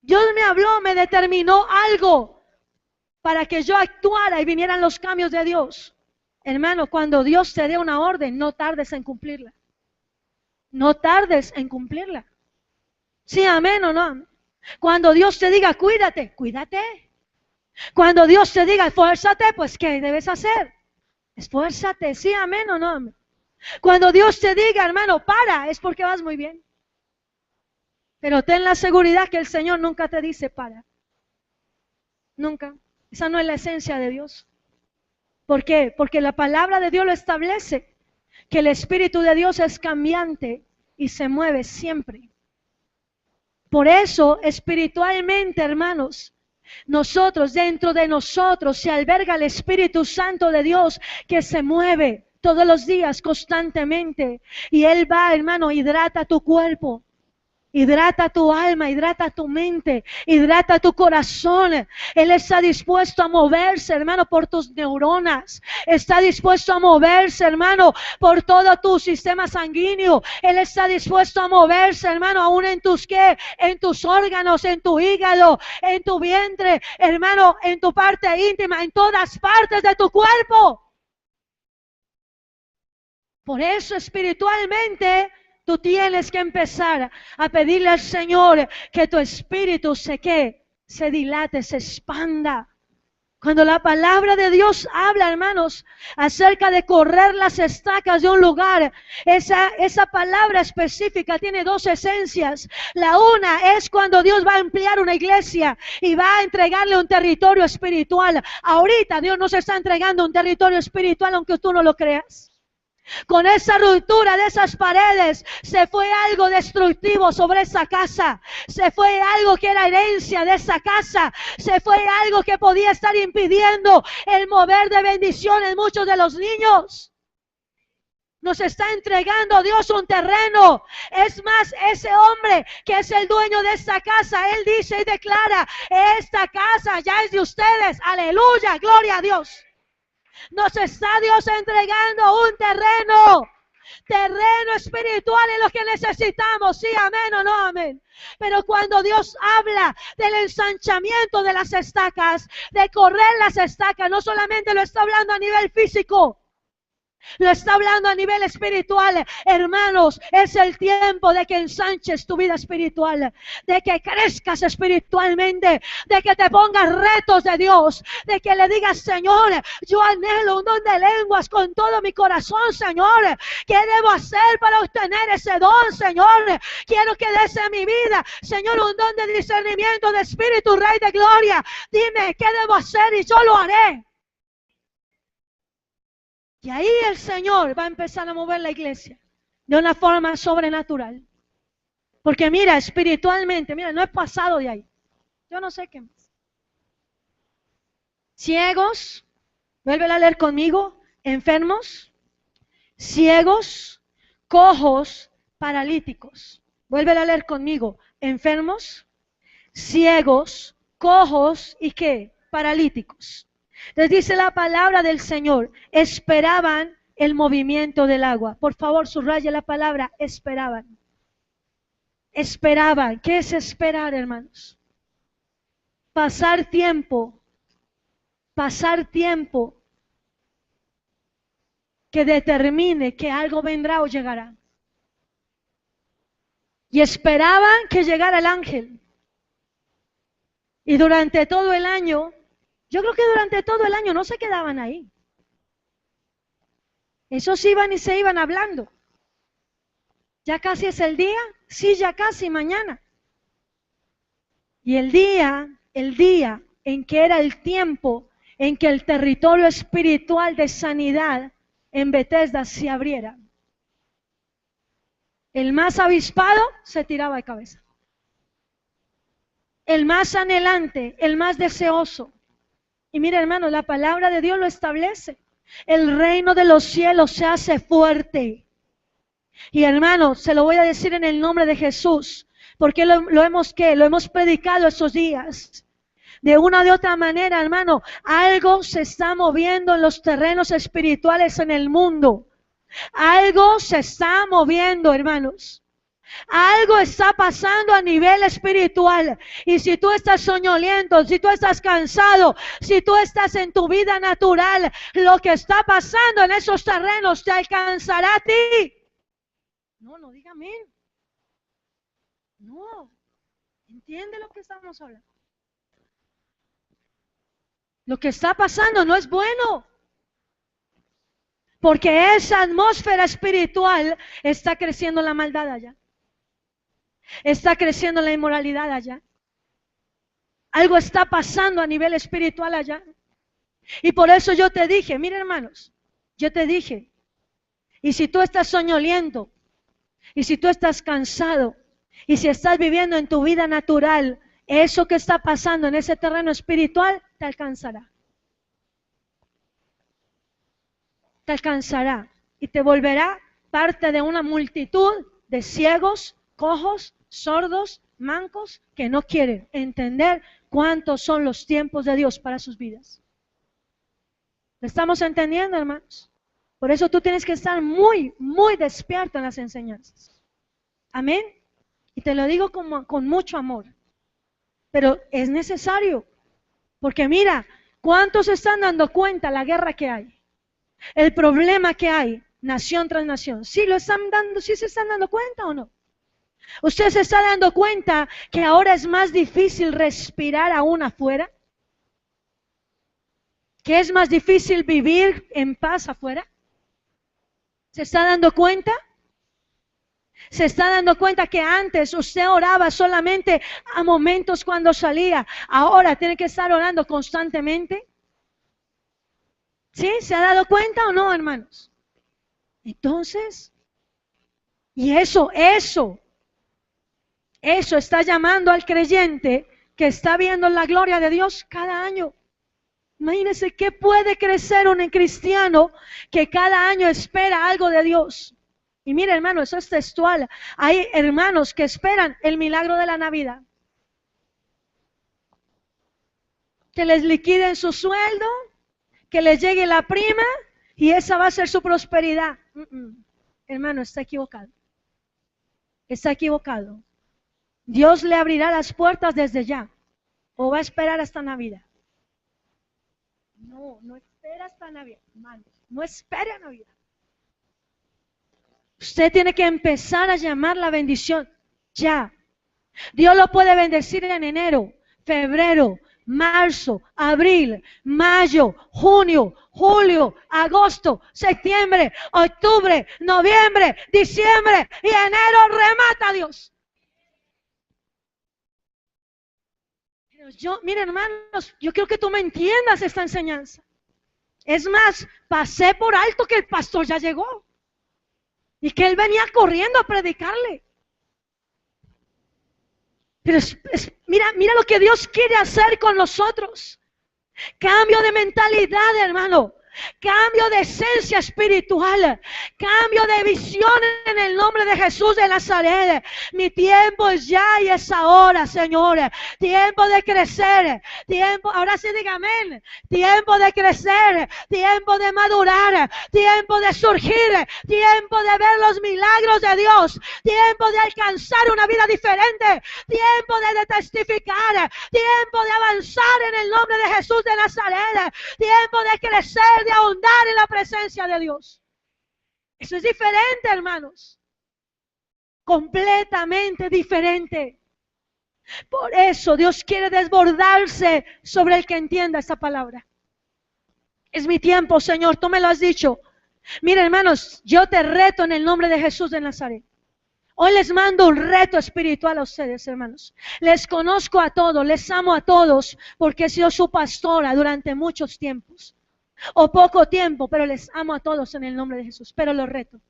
Dios me habló, me determinó algo para que yo actuara y vinieran los cambios de Dios. Hermano, cuando Dios te dé una orden, no tardes en cumplirla. No tardes en cumplirla. Sí, amén o no. Cuando Dios te diga, cuídate, cuídate. Cuando Dios te diga, esfuérzate, pues ¿qué debes hacer? Esfuérzate, sí, amén o no. Cuando Dios te diga, hermano, para, es porque vas muy bien. Pero ten la seguridad que el Señor nunca te dice para. Nunca. Esa no es la esencia de Dios. ¿Por qué? Porque la palabra de Dios lo establece, que el Espíritu de Dios es cambiante y se mueve siempre. Por eso, espiritualmente, hermanos, nosotros, dentro de nosotros, se alberga el Espíritu Santo de Dios que se mueve todos los días, constantemente. Y Él va, hermano, hidrata tu cuerpo. Hidrata tu alma, hidrata tu mente, hidrata tu corazón. Él está dispuesto a moverse, hermano, por tus neuronas. Está dispuesto a moverse, hermano, por todo tu sistema sanguíneo. Él está dispuesto a moverse, hermano, aún en tus en tus órganos, en tu hígado, en tu vientre, hermano, en tu parte íntima, en todas partes de tu cuerpo. Por eso espiritualmente tú tienes que empezar a pedirle al Señor que tu espíritu se dilate, se expanda. Cuando la palabra de Dios habla, hermanos, acerca de correr las estacas de un lugar, esa palabra específica tiene dos esencias. La una es cuando Dios va a ampliar una iglesia y va a entregarle un territorio espiritual. Ahorita Dios nos está entregando un territorio espiritual, aunque tú no lo creas. Con esa ruptura de esas paredes se fue algo destructivo sobre esa casa, se fue algo que era herencia de esa casa, se fue algo que podía estar impidiendo el mover de bendición en muchos de los niños. Nos está entregando Dios un terreno. Es más, ese hombre que es el dueño de esta casa, él dice y declara: esta casa ya es de ustedes. Aleluya, gloria a Dios. Nos está Dios entregando un terreno espiritual es lo que necesitamos, sí, amén o no amén. Pero cuando Dios habla del ensanchamiento de las estacas, de correr las estacas, no solamente lo está hablando a nivel físico, lo está hablando a nivel espiritual. Hermanos, es el tiempo de que ensanches tu vida espiritual, de que crezcas espiritualmente, de que te pongas retos de Dios, de que le digas: Señor, yo anhelo un don de lenguas con todo mi corazón, Señor. ¿Qué debo hacer para obtener ese don, Señor? Quiero que des en mi vida, Señor, un don de discernimiento de espíritu, Rey de gloria. Dime qué debo hacer y yo lo haré. Y ahí el Señor va a empezar a mover la iglesia de una forma sobrenatural. Porque mira, espiritualmente, mira, no he pasado de ahí. Yo no sé qué más. Ciegos, vuélvela a leer conmigo. Enfermos, ciegos, cojos, paralíticos. Vuélvela a leer conmigo. Enfermos, ciegos, cojos y ¿qué? Paralíticos. Les dice la palabra del Señor: esperaban el movimiento del agua. Por favor, subraye la palabra esperaban. Esperaban. ¿Qué es esperar, hermanos? Pasar tiempo que determine que algo vendrá o llegará. Y esperaban que llegara el ángel. Y durante todo el año, yo creo que durante todo el año no se quedaban ahí. Esos iban y se iban hablando. ¿Ya casi es el día? Sí, ya casi mañana. Y el día en que era el tiempo en que el territorio espiritual de sanidad en Bethesda se abriera, el más avispado se tiraba de cabeza. El más anhelante, el más deseoso. Y mira, hermano, la palabra de Dios lo establece. El reino de los cielos se hace fuerte. Y hermano, se lo voy a decir en el nombre de Jesús, porque lo hemos predicado estos días. De una o de otra manera, hermano, algo se está moviendo en los terrenos espirituales en el mundo. Algo se está moviendo, hermanos. Algo está pasando a nivel espiritual. Y si tú estás soñoliento, si tú estás cansado, si tú estás en tu vida natural, lo que está pasando en esos terrenos te alcanzará a ti. No diga amén. No, entiende lo que estamos hablando. Lo que está pasando no es bueno. Porque esa atmósfera espiritual está creciendo la maldad allá. Está creciendo la inmoralidad allá. Algo está pasando a nivel espiritual allá. Y por eso yo te dije, mira hermanos, yo te dije, y si tú estás soñoliento, y si tú estás cansado, y si estás viviendo en tu vida natural, eso que está pasando en ese terreno espiritual te alcanzará. Te alcanzará y te volverá parte de una multitud de ciegos, cojos, sordos, mancos, que no quieren entender cuántos son los tiempos de Dios para sus vidas. ¿Lo estamos entendiendo, hermanos? Por eso tú tienes que estar muy, muy despierto en las enseñanzas. Amén. Y te lo digo con mucho amor. Pero es necesario. Porque mira, ¿cuántos se están dando cuenta la guerra que hay? El problema que hay. nación tras nación. ¿Sí lo están dando, sí se están dando cuenta o no? ¿Usted se está dando cuenta que ahora es más difícil respirar aún afuera? ¿Que es más difícil vivir en paz afuera? ¿Se está dando cuenta? ¿Se está dando cuenta que antes usted oraba solamente a momentos cuando salía? Ahora tiene que estar orando constantemente. ¿Sí? ¿Se ha dado cuenta o no, hermanos? Entonces, y eso está llamando al creyente que está viendo la gloria de Dios cada año. Imagínense qué puede crecer un cristiano que cada año espera algo de Dios. Y mire, hermano, eso es textual. Hay hermanos que esperan el milagro de la Navidad. Que les liquiden su sueldo, que les llegue la prima y esa va a ser su prosperidad. Hermano, está equivocado. Está equivocado. Dios le abrirá las puertas desde ya. ¿O va a esperar hasta Navidad? No espera hasta Navidad, hermano. No espere a Navidad. Usted tiene que empezar a llamar la bendición ya. Dios lo puede bendecir en enero, febrero, marzo, abril, mayo, junio, julio, agosto, septiembre, octubre, noviembre, diciembre y enero remata Dios. Miren, hermanos, yo quiero que tú me entiendas esta enseñanza. Es más, pasé por alto que el pastor ya llegó y que él venía corriendo a predicarle. Pero mira lo que Dios quiere hacer con nosotros. Cambio de mentalidad, hermano. Cambio de esencia espiritual, cambio de visión en el nombre de Jesús de Nazaret. Mi tiempo es ya y es ahora, Señor. Tiempo de crecer, tiempo, ahora sí diga amén. Tiempo de crecer, tiempo de madurar, tiempo de surgir, tiempo de ver los milagros de Dios, tiempo de alcanzar una vida diferente, tiempo de testificar, tiempo de avanzar en el nombre de Jesús de Nazaret, tiempo de crecer, de ahondar en la presencia de Dios. Eso es diferente, hermanos. Completamente diferente. Por eso Dios quiere desbordarse sobre el que entienda esta palabra. Es mi tiempo, Señor, tú me lo has dicho. Mira, hermanos, yo te reto en el nombre de Jesús de Nazaret. Hoy les mando un reto espiritual a ustedes, hermanos. Les conozco a todos, les amo a todos, porque he sido su pastora durante muchos tiempos. O poco tiempo, pero les amo a todos en el nombre de Jesús. Pero los reto.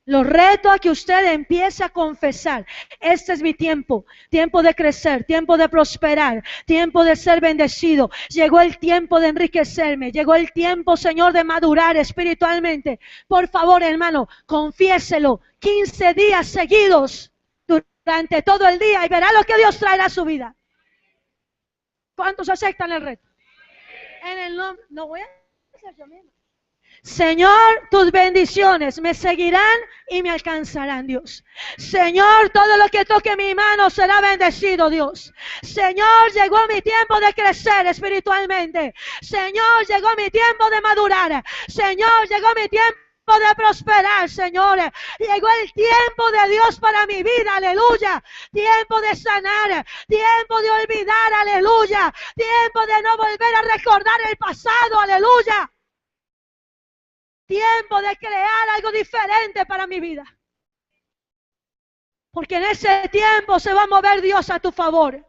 Los reto a que usted empiece a confesar. Este es mi tiempo. Tiempo de crecer, tiempo de prosperar, tiempo de ser bendecido. Llegó el tiempo de enriquecerme. Llegó el tiempo, Señor, de madurar espiritualmente. Por favor, hermano, confiéselo 15 días seguidos durante todo el día y verá lo que Dios traerá a su vida. ¿Cuántos aceptan el reto? En el nombre, no voy a hacer yo mismo. Señor, tus bendiciones me seguirán y me alcanzarán, Dios. Señor, todo lo que toque mi mano será bendecido, Dios. Señor, llegó mi tiempo de crecer espiritualmente. Señor, llegó mi tiempo de madurar. Señor, llegó mi tiempo de prosperar, Señor. Llegó el tiempo de Dios para mi vida, aleluya. Tiempo de sanar, tiempo de olvidar, aleluya. Tiempo de no volver a recordar el pasado, aleluya. Tiempo de crear algo diferente para mi vida. Porque en ese tiempo se va a mover Dios a tu favor.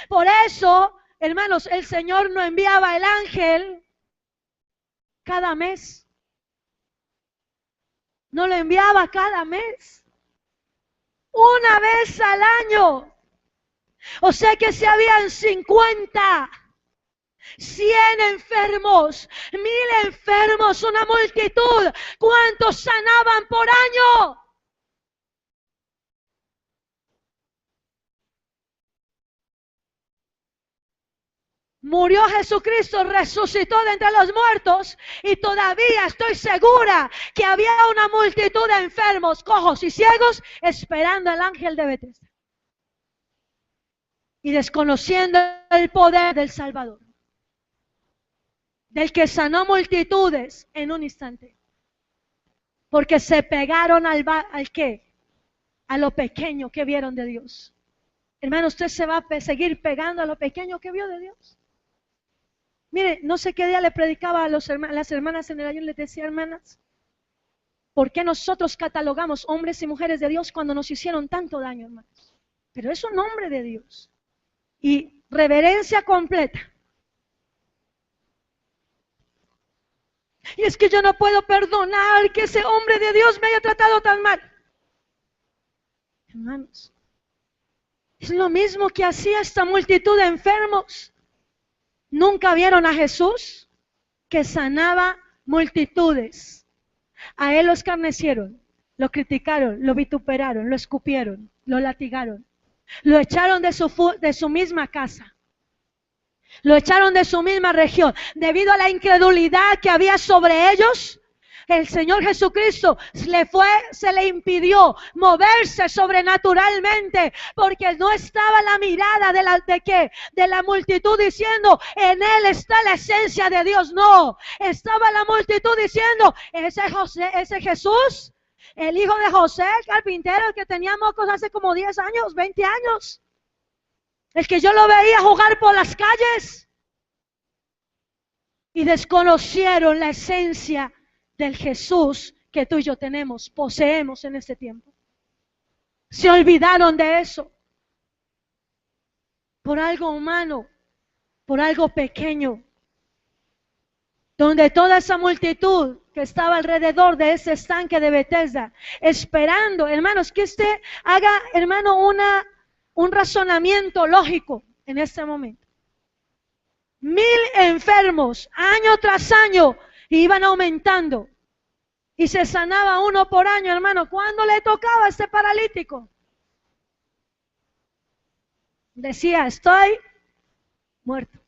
Por eso, hermanos, el Señor no enviaba el ángel cada mes. No lo enviaba cada mes. Una vez al año. O sea que si habían 50, 100 enfermos, 1000 enfermos, una multitud, ¿cuántos sanaban por año? Murió Jesucristo, resucitó de entre los muertos y todavía estoy segura que había una multitud de enfermos, cojos y ciegos esperando al ángel de Betesda y desconociendo el poder del Salvador, del que sanó multitudes en un instante. Porque se pegaron ¿al qué? A lo pequeño que vieron de Dios. Hermano, usted se va a seguir pegando a lo pequeño que vio de Dios. Mire, no sé qué día le predicaba a las hermanas en el ayuno, les decía, hermanas, ¿por qué nosotros catalogamos hombres y mujeres de Dios cuando nos hicieron tanto daño, hermanos? Pero es un hombre de Dios. Y reverencia completa. Y es que yo no puedo perdonar que ese hombre de Dios me haya tratado tan mal. Hermanos, es lo mismo que hacía esta multitud de enfermos. ¿Nunca vieron a Jesús que sanaba multitudes? A él lo escarnecieron, lo criticaron, lo vituperaron, lo escupieron, lo latigaron, lo echaron de su misma casa, lo echaron de su misma región. Debido a la incredulidad que había sobre ellos, el Señor Jesucristo se le impidió moverse sobrenaturalmente, porque no estaba la mirada de la multitud diciendo, en él está la esencia de Dios. No, estaba la multitud diciendo, ese Jesús, el hijo de José, el carpintero, el que tenía mocos hace como 10 años, 20 años, el que yo lo veía jugar por las calles. Y desconocieron la esencia del Jesús que tú y yo poseemos en este tiempo. Se olvidaron de eso. Por algo humano, por algo pequeño. Donde toda esa multitud que estaba alrededor de ese estanque de Bethesda, esperando, hermanos, que usted haga, hermano, un razonamiento lógico en este momento. 1000 enfermos, año tras año, iban aumentando. Y se sanaba uno por año, hermano. ¿Cuándo le tocaba a este paralítico? Decía, estoy muerto.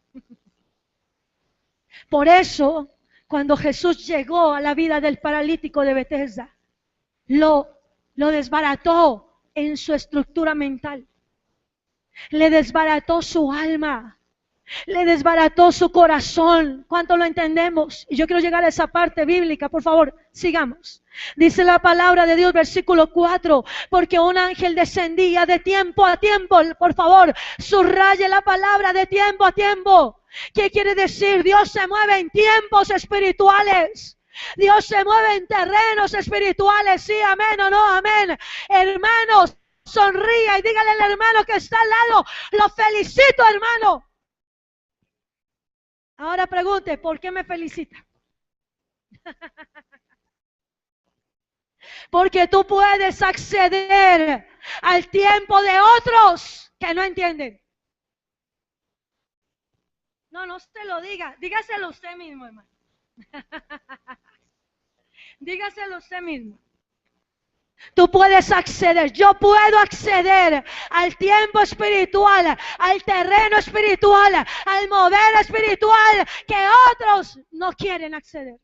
Por eso, cuando Jesús llegó a la vida del paralítico de Bethesda, lo desbarató en su estructura mental. Le desbarató su alma. Le desbarató su corazón. ¿Cuánto lo entendemos? Y yo quiero llegar a esa parte bíblica, por favor, sigamos. Dice la palabra de Dios, versículo 4, porque un ángel descendía de tiempo a tiempo. Por favor, subraye la palabra de tiempo a tiempo. ¿Qué quiere decir? Dios se mueve en tiempos espirituales. Dios se mueve en terrenos espirituales. Sí, amén o no, amén. Hermanos, sonría y dígale al hermano que está al lado, lo felicito, hermano. Ahora pregunte, ¿por qué me felicita? Porque tú puedes acceder al tiempo de otros que no entienden. No se lo diga, dígaselo usted mismo, hermano. Dígaselo usted mismo. Tú puedes acceder, yo puedo acceder al tiempo espiritual, al terreno espiritual, al mover espiritual que otros no quieren acceder.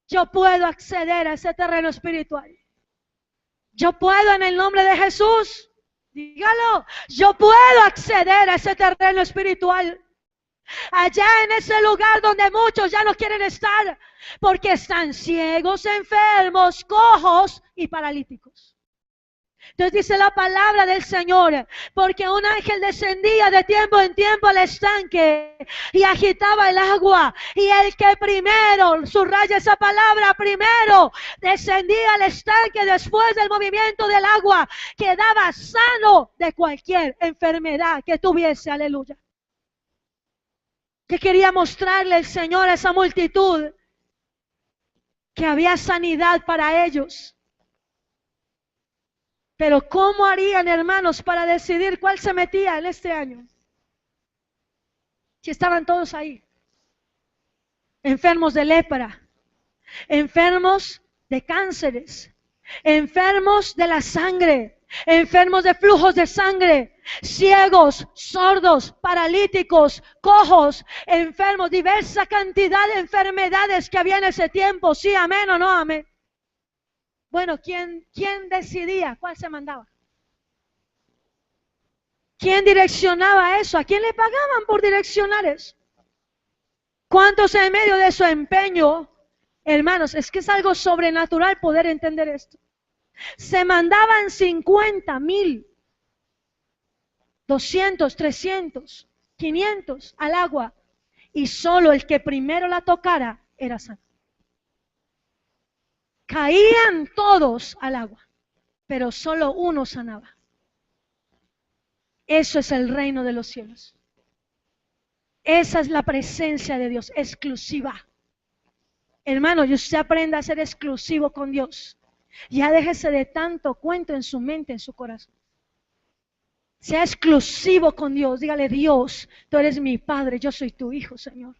Yo puedo acceder a ese terreno espiritual. Yo puedo en el nombre de Jesús, dígalo, yo puedo acceder a ese terreno espiritual. Allá en ese lugar donde muchos ya no quieren estar, porque están ciegos, enfermos, cojos y paralíticos. Entonces dice la palabra del Señor, porque un ángel descendía de tiempo en tiempo al estanque y agitaba el agua, y el que primero, subraya esa palabra, primero descendía al estanque después del movimiento del agua, quedaba sano de cualquier enfermedad que tuviese. Aleluya. Que quería mostrarle el Señor a esa multitud que había sanidad para ellos. Pero ¿cómo harían, hermanos, para decidir cuál se metía en este año? Si estaban todos ahí. Enfermos de lepra, enfermos de cánceres, enfermos de la sangre, enfermos de flujos de sangre, ciegos, sordos, paralíticos, cojos, enfermos, diversa cantidad de enfermedades que había en ese tiempo. Sí, amén o no amén. Bueno, ¿quién decidía cuál se mandaba? ¿Quién direccionaba eso? ¿A quién le pagaban por direccionar eso? ¿Cuántos en medio de su empeño Hermanos, es que es algo sobrenatural poder entender esto. Se mandaban 50,000, 200, 300, 500 al agua, y solo el que primero la tocara era sano. Caían todos al agua, pero solo uno sanaba. Eso es el reino de los cielos. Esa es la presencia de Dios, exclusiva. Hermano, y usted aprenda a ser exclusivo con Dios. Ya déjese de tanto cuento en su mente, en su corazón. Sea exclusivo con Dios. Dígale: Dios, tú eres mi Padre, yo soy tu Hijo, Señor.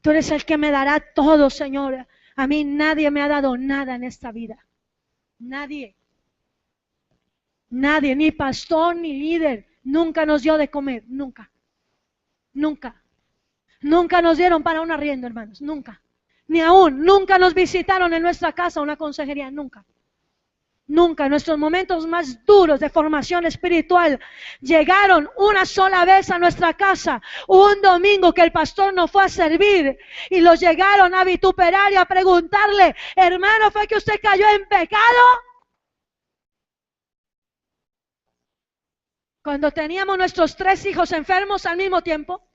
Tú eres el que me dará todo, Señor. A mí nadie me ha dado nada en esta vida. Nadie. Nadie, ni pastor, ni líder, nunca nos dio de comer, nunca. Nunca. Nunca nos dieron para un arriendo, hermanos, nunca. Ni aún, nunca nos visitaron en nuestra casa una consejería, nunca. Nunca, en nuestros momentos más duros de formación espiritual, llegaron una sola vez a nuestra casa, un domingo que el pastor nos fue a servir, y los llegaron a vituperar y a preguntarle: hermano, ¿fue que usted cayó en pecado? Cuando teníamos nuestros 3 hijos enfermos al mismo tiempo.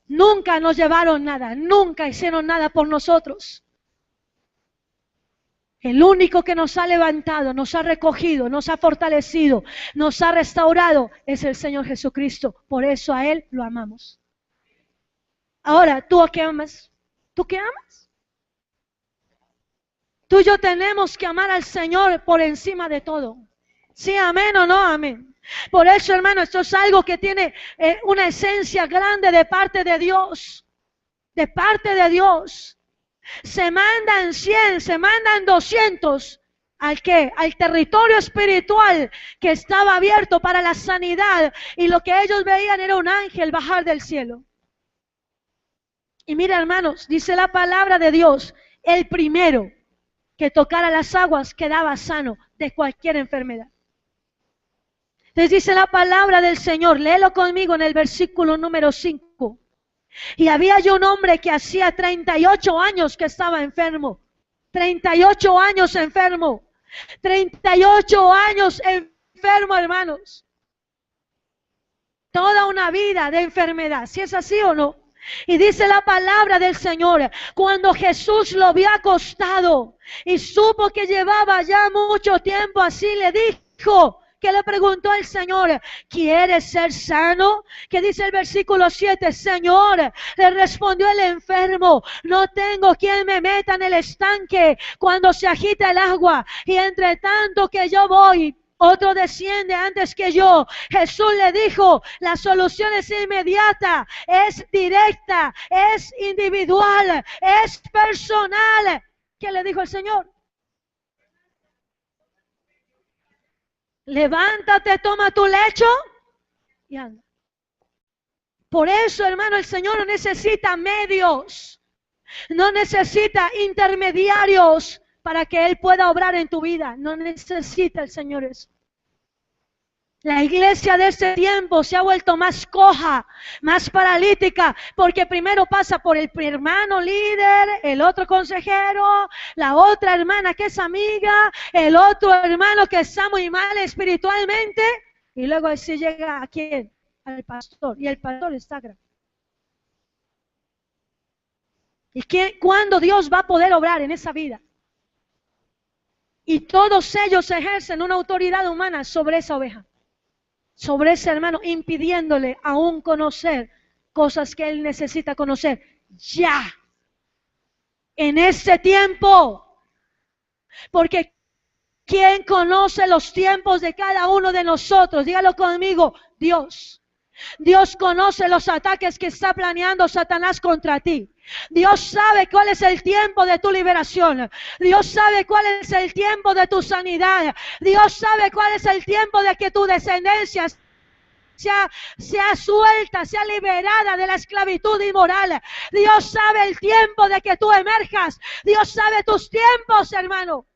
Nunca nos llevaron nada, nunca hicieron nada por nosotros. El único que nos ha levantado, nos ha recogido, nos ha fortalecido, nos ha restaurado es el Señor Jesucristo. Por eso a Él lo amamos. Ahora, ¿tú a qué amas? ¿Tú qué amas? Tú y yo tenemos que amar al Señor por encima de todo. ¿Sí, amén o no amén? Por eso, hermano, esto es algo que tiene una esencia grande de parte de Dios. De parte de Dios. Se mandan 100, se mandan 200. ¿Al qué? Al territorio espiritual que estaba abierto para la sanidad. Y lo que ellos veían era un ángel bajar del cielo. Y mira, hermanos, dice la palabra de Dios: el primero que tocara las aguas quedaba sano de cualquier enfermedad. Entonces dice la palabra del Señor, léelo conmigo en el versículo número 5. Y había yo un hombre que hacía 38 años que estaba enfermo. 38 años enfermo. 38 años enfermo, hermanos. Toda una vida de enfermedad. ¿Si es así o no? Y dice la palabra del Señor: cuando Jesús lo vio acostado y supo que llevaba ya mucho tiempo así, le dijo, que le preguntó el Señor: ¿quieres ser sano? Que dice el versículo 7, Señor, le respondió el enfermo, no tengo quien me meta en el estanque cuando se agita el agua, y entre tanto que yo voy, otro desciende antes que yo. Jesús le dijo: la solución es inmediata, es directa, es individual, es personal. ¿Qué le dijo el Señor? Levántate, toma tu lecho y anda. Por eso, hermano, el Señor no necesita medios, no necesita intermediarios para que Él pueda obrar en tu vida. No necesita el Señor eso. La iglesia de este tiempo se ha vuelto más coja, más paralítica, porque primero pasa por el hermano líder, el otro consejero, la otra hermana que es amiga, el otro hermano que está muy mal espiritualmente, y luego así llega ¿a quién? Al pastor, y el pastor está grave. ¿Y cuándo Dios va a poder obrar en esa vida? Y todos ellos ejercen una autoridad humana sobre esa oveja, sobre ese hermano, impidiéndole aún conocer cosas que él necesita conocer ya, en este tiempo. Porque ¿quién conoce los tiempos de cada uno de nosotros? Dígalo conmigo: Dios. Dios conoce los ataques que está planeando Satanás contra ti. Dios sabe cuál es el tiempo de tu liberación. Dios sabe cuál es el tiempo de tu sanidad. Dios sabe cuál es el tiempo de que tu descendencia sea suelta, sea liberada de la esclavitud inmoral. Dios sabe el tiempo de que tú emerjas. Dios sabe tus tiempos, hermano.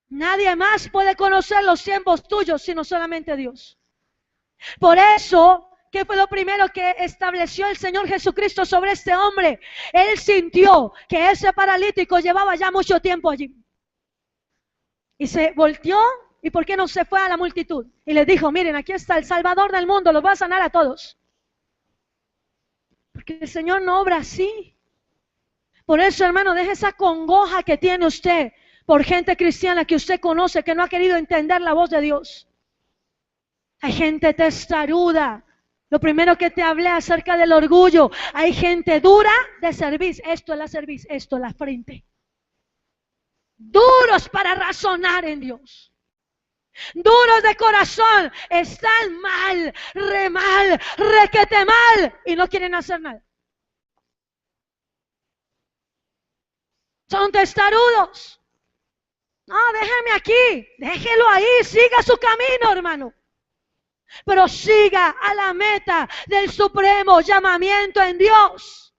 Nadie más puede conocer los tiempos tuyos sino solamente Dios. Por eso ¿Qué fue lo primero que estableció el Señor Jesucristo sobre este hombre? Él sintió que ese paralítico llevaba ya mucho tiempo allí. Y se volteó, ¿y por qué no se fue a la multitud? Y les dijo, miren, aquí está el Salvador del mundo, los va a sanar a todos. Porque el Señor no obra así. Por eso, hermano, deje esa congoja que tiene usted por gente cristiana que usted conoce, que no ha querido entender la voz de Dios. Hay gente testaruda. Lo primero que te hablé acerca del orgullo. Hay gente dura de cerviz. Esto es la cerviz, esto es la frente. Duros para razonar en Dios. Duros de corazón. Están mal, requete mal. Y no quieren hacer nada. Son testarudos. No, déjeme aquí. Déjelo ahí. Siga su camino, hermano. Pero siga a la meta del supremo llamamiento en Dios.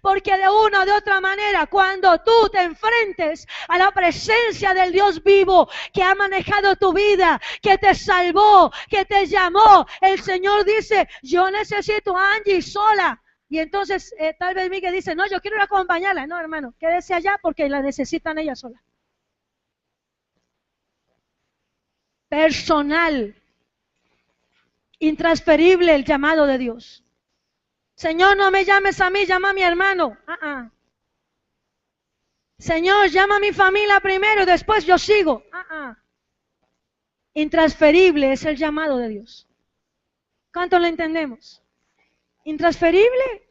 Porque de una o de otra manera, cuando tú te enfrentes a la presencia del Dios vivo que ha manejado tu vida, que te salvó, que te llamó, el Señor dice, yo necesito a Angie sola. Y entonces tal vez Miguel dice, no, yo quiero ir a acompañarla. No, hermano, quédese allá porque la necesitan ella sola. Personal. Intransferible el llamado de Dios. Señor, no me llames a mí, llama a mi hermano. Señor, llama a mi familia primero y después yo sigo. Intransferible es el llamado de Dios. ¿Cuánto lo entendemos? Intransferible.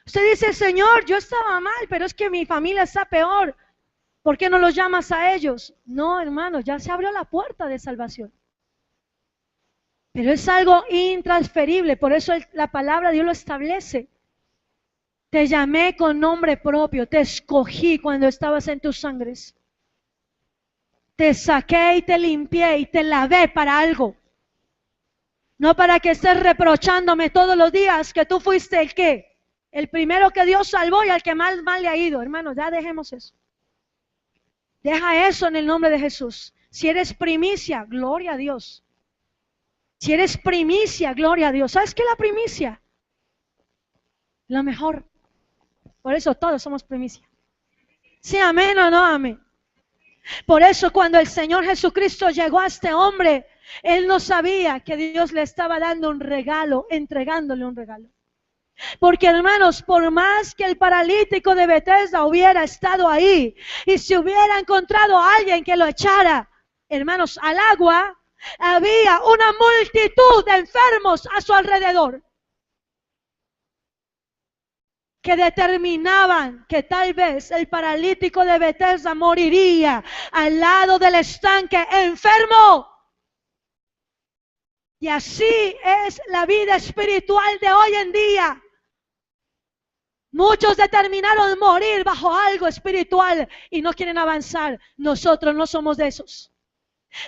Usted dice, Señor, yo estaba mal, pero es que mi familia está peor. ¿Por qué no los llamas a ellos? No, hermano, ya se abrió la puerta de salvación. Pero es algo intransferible, por eso la palabra de Dios lo establece. Te llamé con nombre propio, te escogí cuando estabas en tus sangres. Te saqué y te limpié y te lavé para algo. No para que estés reprochándome todos los días que tú fuiste el qué. El primero que Dios salvó y al que mal le ha ido. Hermanos, ya dejemos eso. Deja eso en el nombre de Jesús. Si eres primicia, gloria a Dios. Si eres primicia, gloria a Dios. ¿Sabes qué es la primicia? La mejor. Por eso todos somos primicia. Sí, amén o no amén. Por eso cuando el Señor Jesucristo llegó a este hombre, Él no sabía que Dios le estaba dando un regalo, entregándole un regalo. Porque hermanos, por más que el paralítico de Betesda hubiera estado ahí y si hubiera encontrado a alguien que lo echara, hermanos, al agua, había una multitud de enfermos a su alrededor que determinaban que tal vez el paralítico de Betesda moriría al lado del estanque enfermo. Y así es la vida espiritual de hoy en día. Muchos determinaron morir bajo algo espiritual y no quieren avanzar. Nosotros no somos de esos.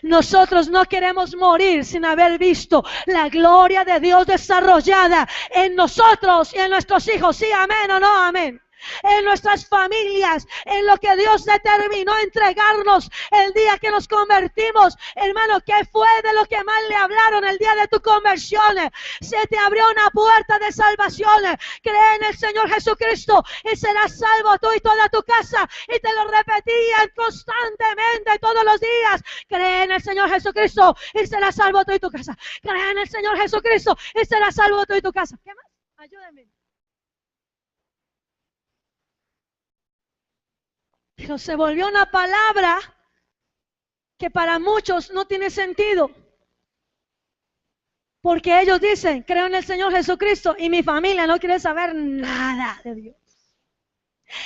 Nosotros no queremos morir sin haber visto la gloria de Dios desarrollada en nosotros y en nuestros hijos. Sí, amén o no amén. En nuestras familias, en lo que Dios determinó entregarnos el día que nos convertimos. Hermano, ¿qué fue de lo que más le hablaron el día de tu conversión? Se te abrió una puerta de salvación. Cree en el Señor Jesucristo y serás salvo tú y toda tu casa. Y te lo repetían constantemente todos los días. Cree en el Señor Jesucristo y serás salvo tú y tu casa. Cree en el Señor Jesucristo y serás salvo tú y tu casa. ¿Qué más? Ayúdenme. Pero se volvió una palabra que para muchos no tiene sentido. Porque ellos dicen, creo en el Señor Jesucristo y mi familia no quiere saber nada de Dios.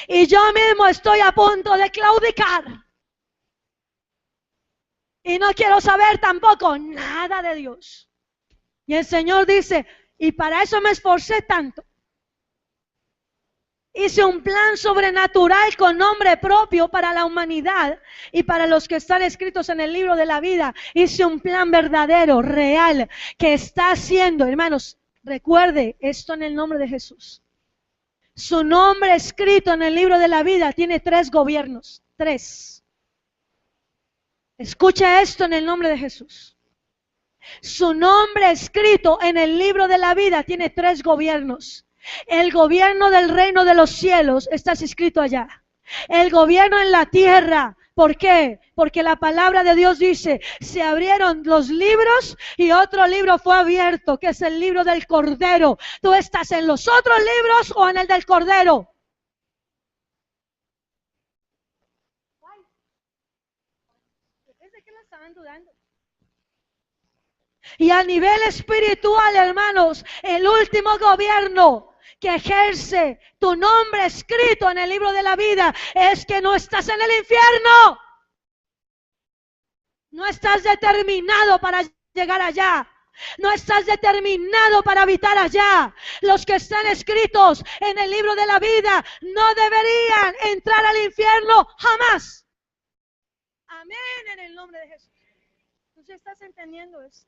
Y yo mismo estoy a punto de claudicar. Y no quiero saber tampoco nada de Dios. Y el Señor dice, y para eso me esforcé tanto. Hice un plan sobrenatural con nombre propio para la humanidad y para los que están escritos en el libro de la vida. Hice un plan verdadero, real, que está haciendo, hermanos, recuerde esto en el nombre de Jesús. Su nombre escrito en el libro de la vida tiene 3 gobiernos, 3. Escucha esto en el nombre de Jesús. Su nombre escrito en el libro de la vida tiene 3 gobiernos. El gobierno del reino de los cielos está escrito allá. El gobierno en la tierra. ¿Por qué? Porque la palabra de Dios dice, se abrieron los libros y otro libro fue abierto, que es el libro del Cordero. ¿Tú estás en los otros libros o en el del Cordero? Y a nivel espiritual, hermanos, el último gobierno que ejerce tu nombre escrito en el libro de la vida es que no estás en el infierno. No estás determinado para llegar allá. No estás determinado para habitar allá. Los que están escritos en el libro de la vida no deberían entrar al infierno jamás. Amén, en el nombre de Jesús. ¿Tú sí estás entendiendo eso?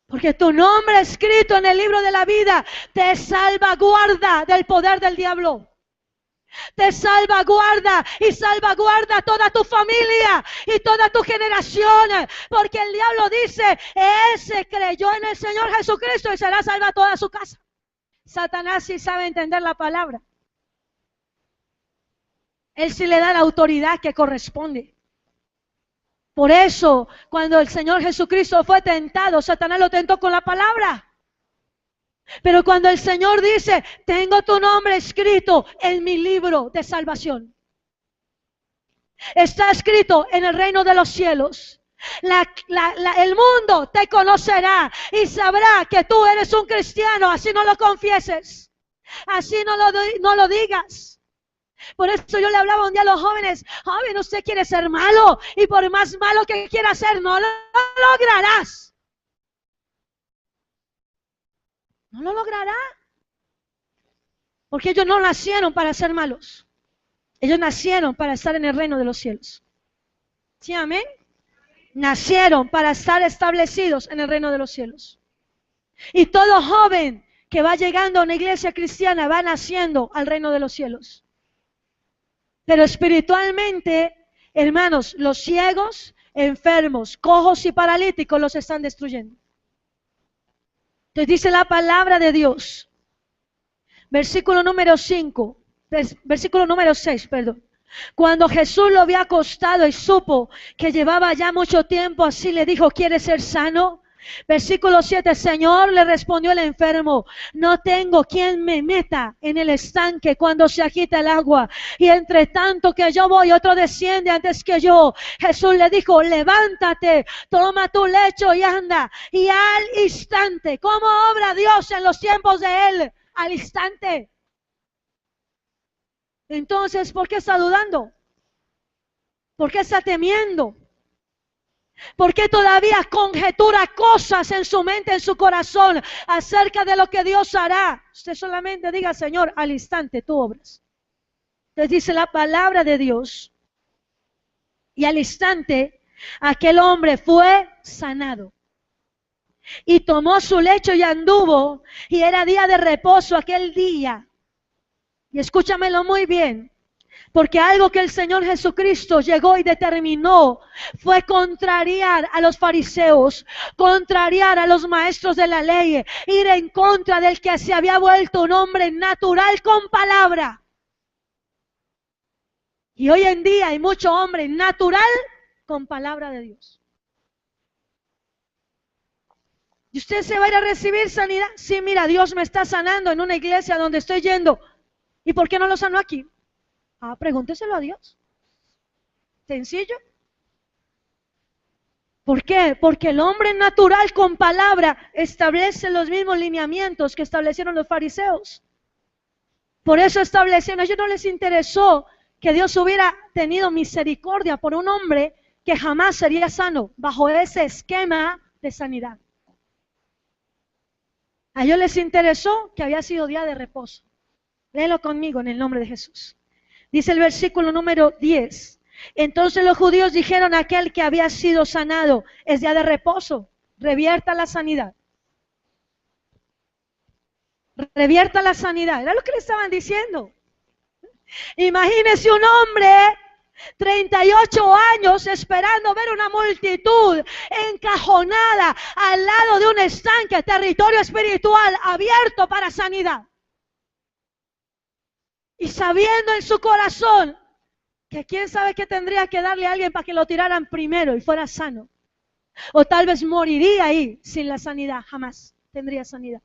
Porque tu nombre escrito en el libro de la vida te salvaguarda del poder del diablo. Te salvaguarda y salvaguarda toda tu familia y toda tu generación. Porque el diablo dice, ese creyó en el Señor Jesucristo y será salva toda su casa. Satanás sí sabe entender la palabra. Él sí le da la autoridad que corresponde. Por eso, cuando el Señor Jesucristo fue tentado, Satanás lo tentó con la palabra. Pero cuando el Señor dice, tengo tu nombre escrito en mi libro de salvación. Está escrito en el reino de los cielos. El mundo te conocerá y sabrá que tú eres un cristiano, así no lo confieses. Así no lo digas. Por eso yo le hablaba un día a los jóvenes, joven, usted quiere ser malo y por más malo que quiera ser, no lo lograrás. No lo logrará. Porque ellos no nacieron para ser malos. Ellos nacieron para estar en el reino de los cielos. ¿Sí, amén? Nacieron para estar establecidos en el reino de los cielos. Y todo joven que va llegando a una iglesia cristiana va naciendo al reino de los cielos. Pero espiritualmente, hermanos, los ciegos, enfermos, cojos y paralíticos los están destruyendo. Entonces dice la palabra de Dios, versículo número 6, perdón. Cuando Jesús lo había acostado y supo que llevaba ya mucho tiempo así, le dijo, ¿quieres ser sano? Versículo 7, Señor, le respondió el enfermo, no tengo quien me meta en el estanque cuando se agita el agua. Y entre tanto que yo voy, otro desciende antes que yo. Jesús le dijo, levántate, toma tu lecho y anda. Y al instante, ¿cómo obra Dios en los tiempos de Él? Al instante. Entonces, ¿por qué está dudando? ¿Por qué está temiendo? ¿Por qué todavía conjetura cosas en su mente, en su corazón, acerca de lo que Dios hará? Usted solamente diga, Señor, al instante tú obras. Entonces dice la palabra de Dios, y al instante aquel hombre fue sanado. Y tomó su lecho y anduvo, y era día de reposo aquel día. Y escúchamelo muy bien. Porque algo que el Señor Jesucristo llegó y determinó fue contrariar a los fariseos, contrariar a los maestros de la ley, ir en contra del que se había vuelto un hombre natural con palabra. Y hoy en día hay mucho hombre natural con palabra de Dios. ¿Y usted se va a ir a recibir sanidad? Sí, mira, Dios me está sanando en una iglesia donde estoy yendo. ¿Y por qué no lo sanó aquí? Pregúnteselo a Dios. Sencillo. ¿Por qué? Porque el hombre natural con palabra establece los mismos lineamientos que establecieron los fariseos. Por eso establecieron, a ellos no les interesó que Dios hubiera tenido misericordia por un hombre que jamás sería sano bajo ese esquema de sanidad. A ellos les interesó que había sido día de reposo. Léelo conmigo en el nombre de Jesús. Dice el versículo número 10. Entonces los judíos dijeron a aquel que había sido sanado, es día de reposo, revierta la sanidad. Revierta la sanidad. Era lo que le estaban diciendo. Imagínese un hombre 38 años esperando ver una multitud encajonada al lado de un estanque, territorio espiritual abierto para sanidad. Y sabiendo en su corazón que quién sabe qué tendría que darle a alguien para que lo tiraran primero y fuera sano. O tal vez moriría ahí sin la sanidad, jamás tendría sanidad.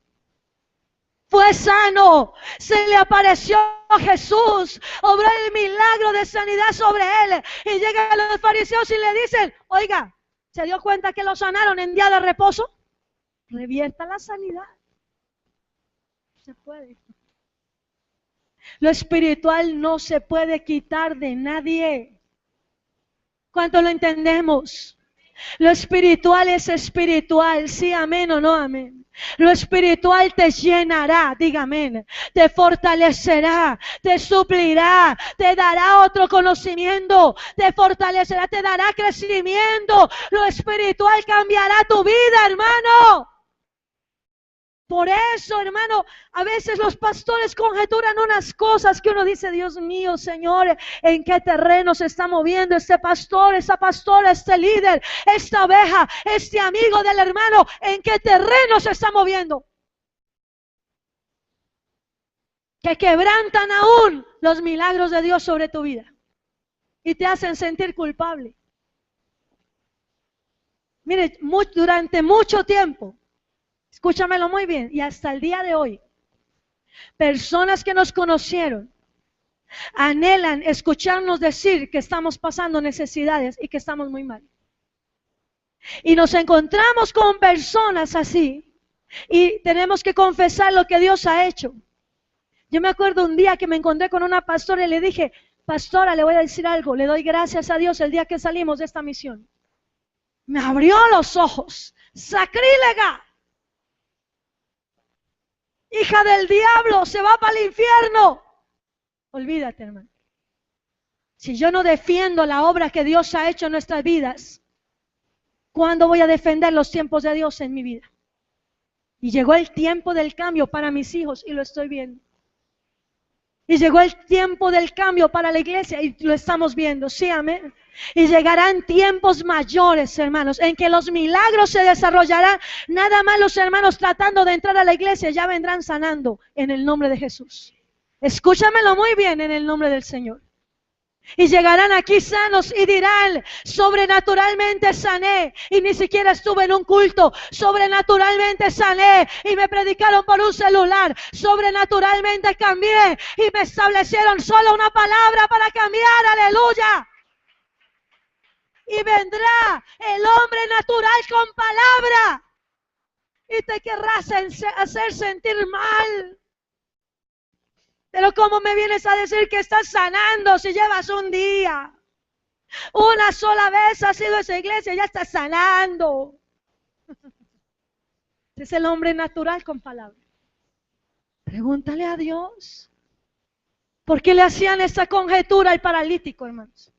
Fue sano, se le apareció a Jesús, obró el milagro de sanidad sobre él. Y llegan los fariseos y le dicen, oiga, ¿se dio cuenta que lo sanaron en día de reposo? Revierta la sanidad. Se puede. Lo espiritual no se puede quitar de nadie. ¿Cuánto lo entendemos? Lo espiritual es espiritual, sí, amén o no amén. Lo espiritual te llenará, diga amén, te fortalecerá, te suplirá, te dará otro conocimiento, te fortalecerá, te dará crecimiento. Lo espiritual cambiará tu vida, hermano. Por eso, hermano, a veces los pastores conjeturan unas cosas que uno dice, Dios mío, Señor, ¿en qué terreno se está moviendo este pastor, esta pastora, este líder, esta oveja, este amigo del hermano? ¿En qué terreno se está moviendo? Que quebrantan aún los milagros de Dios sobre tu vida y te hacen sentir culpable. Mire, durante mucho tiempo, escúchamelo muy bien, y hasta el día de hoy, personas que nos conocieron anhelan escucharnos decir que estamos pasando necesidades y que estamos muy mal. Y nos encontramos con personas así y tenemos que confesar lo que Dios ha hecho. Yo me acuerdo un día que me encontré con una pastora y le dije, pastora, le voy a decir algo, le doy gracias a Dios el día que salimos de esta misión. Me abrió los ojos, sacrílega. Hija del diablo, se va para el infierno. Olvídate, hermano. Si yo no defiendo la obra que Dios ha hecho en nuestras vidas, ¿cuándo voy a defender los tiempos de Dios en mi vida? Y llegó el tiempo del cambio para mis hijos y lo estoy viendo. Y llegó el tiempo del cambio para la iglesia y lo estamos viendo, sí, amén. Y llegarán tiempos mayores, hermanos, en que los milagros se desarrollarán. Nada más los hermanos tratando de entrar a la iglesia ya vendrán sanando en el nombre de Jesús. Escúchamelo muy bien en el nombre del Señor. Y llegarán aquí sanos y dirán, sobrenaturalmente sané, y ni siquiera estuve en un culto, sobrenaturalmente sané, y me predicaron por un celular, sobrenaturalmente cambié, y me establecieron solo una palabra para cambiar, aleluya. Y vendrá el hombre natural con palabra, y te querrás hacer sentir mal. Pero ¿cómo me vienes a decir que estás sanando si llevas un día? Una sola vez has ido a esa iglesia y ya estás sanando. Es el hombre natural con palabra. Pregúntale a Dios. ¿Por qué le hacían esa conjetura al paralítico, hermanos?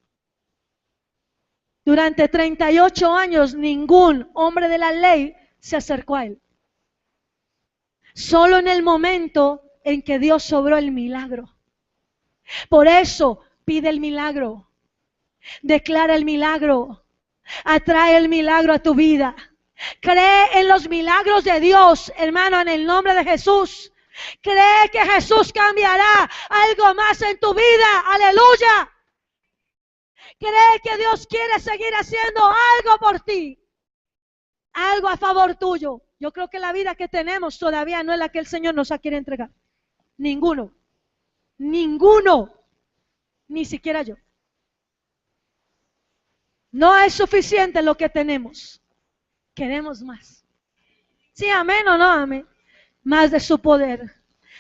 Durante 38 años ningún hombre de la ley se acercó a él. Solo en el momento en que Dios obró el milagro. Por eso pide el milagro, declara el milagro, atrae el milagro a tu vida. Cree en los milagros de Dios, hermano, en el nombre de Jesús. Cree que Jesús cambiará algo más en tu vida, aleluya. Cree que Dios quiere seguir haciendo algo por ti, algo a favor tuyo. Yo creo que la vida que tenemos todavía no es la que el Señor nos quiere entregar. Ninguno, ni siquiera yo. No es suficiente lo que tenemos. Queremos más. Sí, amén o no amén. Más de su poder,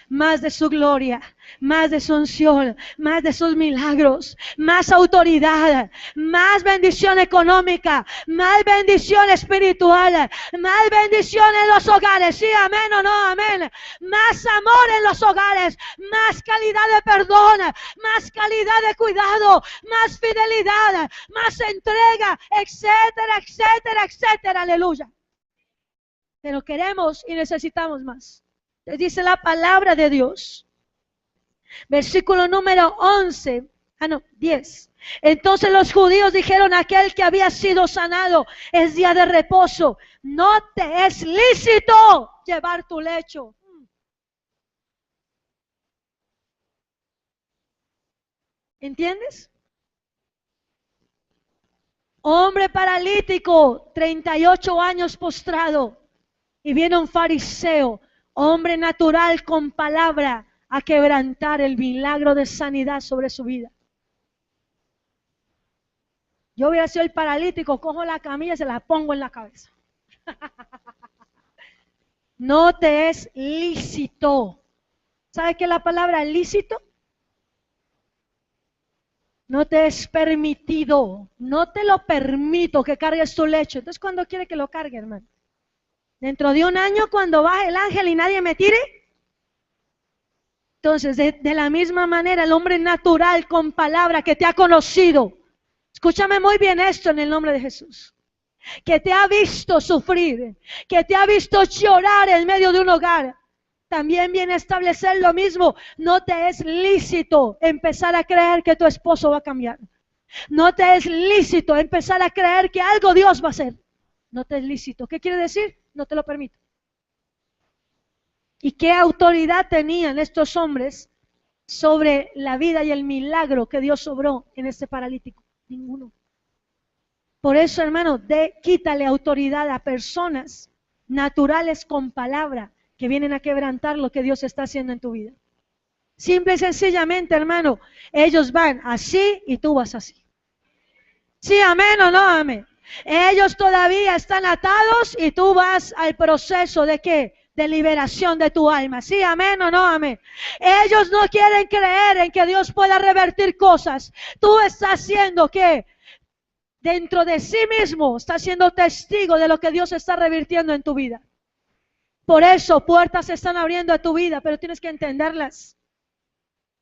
más de su gloria, más de su unción, más de sus milagros, más autoridad, más bendición económica, más bendición espiritual, más bendición en los hogares, sí, amén o no, amén, más amor en los hogares, más calidad de perdón, más calidad de cuidado, más fidelidad, más entrega, etcétera, etcétera, etcétera, aleluya. Pero queremos y necesitamos más. Dice la palabra de Dios. Versículo número 10. Entonces los judíos dijeron: aquel que había sido sanado es día de reposo, no te es lícito llevar tu lecho. ¿Entiendes? Hombre paralítico, 38 años postrado, y viene un fariseo, hombre natural con palabra, a quebrantar el milagro de sanidad sobre su vida. Yo hubiera sido el paralítico, cojo la camilla y se la pongo en la cabeza. No te es lícito. ¿Sabe qué es la palabra lícito? No te es permitido, no te lo permito que cargues tu lecho. Entonces, ¿cuándo quiere que lo cargue, hermano? ¿Dentro de un año cuando baje el ángel y nadie me tire? Entonces, de la misma manera, el hombre natural con palabra que te ha conocido, escúchame muy bien esto en el nombre de Jesús, que te ha visto sufrir, que te ha visto llorar en medio de un hogar, también viene a establecer lo mismo. No te es lícito empezar a creer que tu esposo va a cambiar. No te es lícito empezar a creer que algo Dios va a hacer. No te es lícito. ¿Qué quiere decir? No te lo permito. ¿Y qué autoridad tenían estos hombres sobre la vida y el milagro que Dios obró en este paralítico? Ninguno. Por eso, hermano, quítale autoridad a personas naturales con palabra que vienen a quebrantar lo que Dios está haciendo en tu vida. Simple y sencillamente, hermano, ellos van así y tú vas así. ¿Sí, amén o no amén? Ellos todavía están atados y tú vas al proceso de ¿qué? De liberación de tu alma. ¿Sí, amén o no amén? Ellos no quieren creer en que Dios pueda revertir cosas. Tú estás haciendo ¿qué? Dentro de sí mismo, estás siendo testigo de lo que Dios está revirtiendo en tu vida. Por eso puertas se están abriendo a tu vida, pero tienes que entenderlas.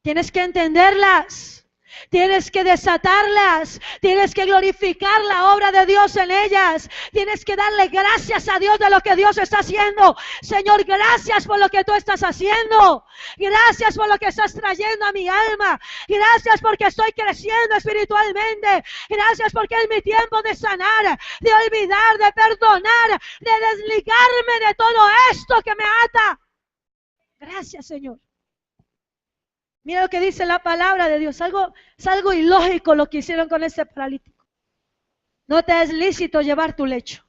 Tienes que entenderlas. Tienes que desatarlas. Tienes que glorificar la obra de Dios en ellas. Tienes que darle gracias a Dios de lo que Dios está haciendo. Señor, gracias por lo que tú estás haciendo. Gracias por lo que estás trayendo a mi alma. Gracias porque estoy creciendo espiritualmente. Gracias porque es mi tiempo de sanar, de olvidar, de perdonar, de desligarme de todo esto que me ata. Gracias, Señor. Mira lo que dice la palabra de Dios. Es algo ilógico lo que hicieron con este paralítico. No te es lícito llevar tu lecho.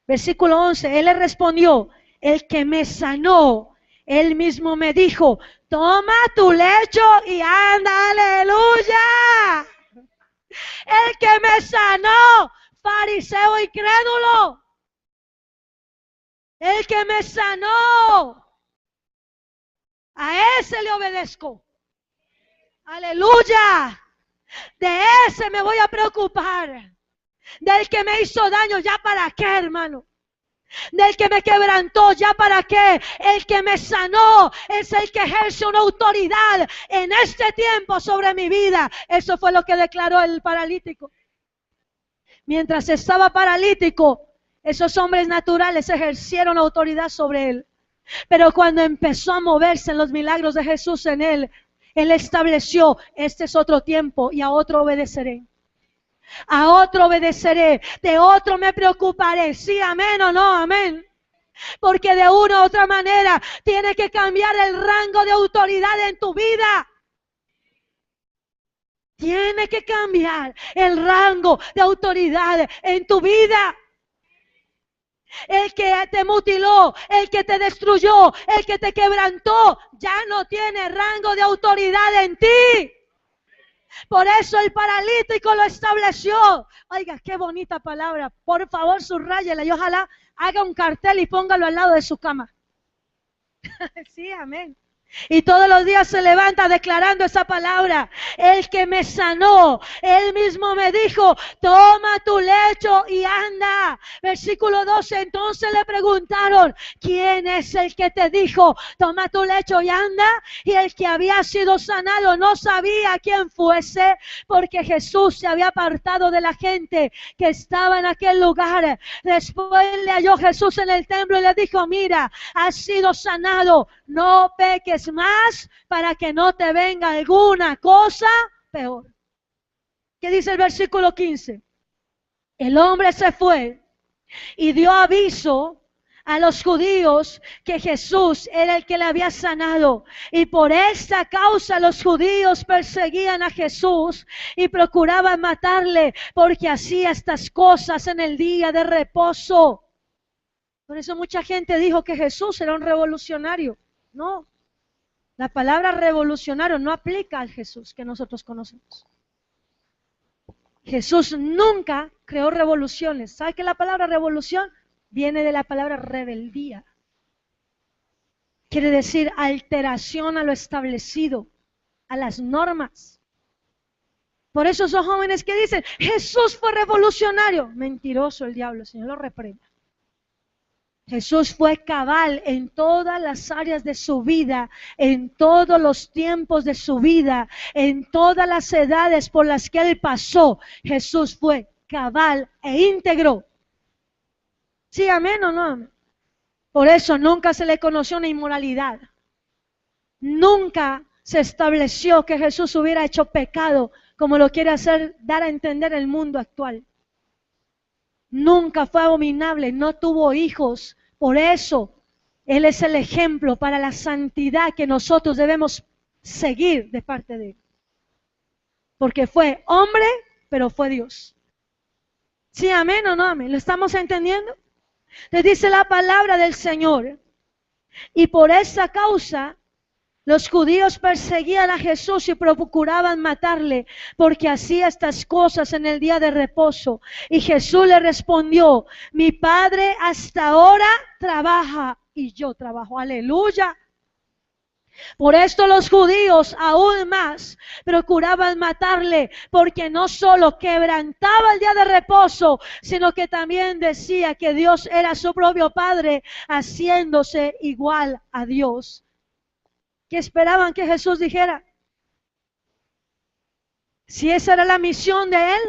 Versículo 11. Él le respondió: el que me sanó, él mismo me dijo: toma tu lecho y anda. Aleluya. El que me sanó, fariseo incrédulo. El que me sanó, a ese le obedezco. Aleluya. De ese me voy a preocupar. Del que me hizo daño, ¿ya para qué, hermano? Del que me quebrantó, ¿ya para qué? El que me sanó es el que ejerce una autoridad en este tiempo sobre mi vida. Eso fue lo que declaró el paralítico. Mientras estaba paralítico, esos hombres naturales ejercieron autoridad sobre él. Pero cuando empezó a moverse en los milagros de Jesús en él, Él estableció: este es otro tiempo y a otro obedeceré. A otro obedeceré, de otro me preocuparé. Sí, amén o no, amén. Porque de una u otra manera tiene que cambiar el rango de autoridad en tu vida. Tiene que cambiar el rango de autoridad en tu vida. El que te mutiló, el que te destruyó, el que te quebrantó, ya no tiene rango de autoridad en ti. Por eso el paralítico lo estableció. Oiga, qué bonita palabra. Por favor, subráyela y ojalá haga un cartel y póngalo al lado de su cama. Sí, amén. Y todos los días se levanta declarando esa palabra. El que me sanó, él mismo me dijo: toma tu lecho y anda. Versículo 12. Entonces le preguntaron: ¿quién es el que te dijo toma tu lecho y anda? Y el que había sido sanado no sabía quién fuese, porque Jesús se había apartado de la gente que estaba en aquel lugar. Después le halló Jesús en el templo y le dijo: mira, has sido sanado, no peques más para que no te venga alguna cosa peor. ¿Qué dice el versículo 15? El hombre se fue y dio aviso a los judíos que Jesús era el que le había sanado. Y por esta causa los judíos perseguían a Jesús y procuraban matarle, porque hacía estas cosas en el día de reposo. Por eso mucha gente dijo que Jesús era un revolucionario. No, la palabra revolucionario no aplica al Jesús que nosotros conocemos. Jesús nunca creó revoluciones. ¿Sabe que la palabra revolución viene de la palabra rebeldía? Quiere decir alteración a lo establecido, a las normas. Por eso son jóvenes que dicen, Jesús fue revolucionario. Mentiroso el diablo, el Señor lo reprenda. Jesús fue cabal en todas las áreas de su vida, en todos los tiempos de su vida, en todas las edades por las que Él pasó. Jesús fue cabal e íntegro. ¿Sí, amén o no? Por eso nunca se le conoció una inmoralidad. Nunca se estableció que Jesús hubiera hecho pecado, como lo quiere hacer dar a entender el mundo actual. Nunca fue abominable, no tuvo hijos. Por eso, Él es el ejemplo para la santidad que nosotros debemos seguir de parte de Él. Porque fue hombre, pero fue Dios. ¿Sí, amén o no amén? ¿Lo estamos entendiendo? Le dice la palabra del Señor. Y por esa causa, los judíos perseguían a Jesús y procuraban matarle, porque hacía estas cosas en el día de reposo. Y Jesús le respondió, mi Padre hasta ahora trabaja y yo trabajo. Aleluya. Por esto los judíos aún más procuraban matarle, porque no solo quebrantaba el día de reposo, sino que también decía que Dios era su propio Padre, haciéndose igual a Dios. ¿Qué esperaban que Jesús dijera? Si esa era la misión de Él,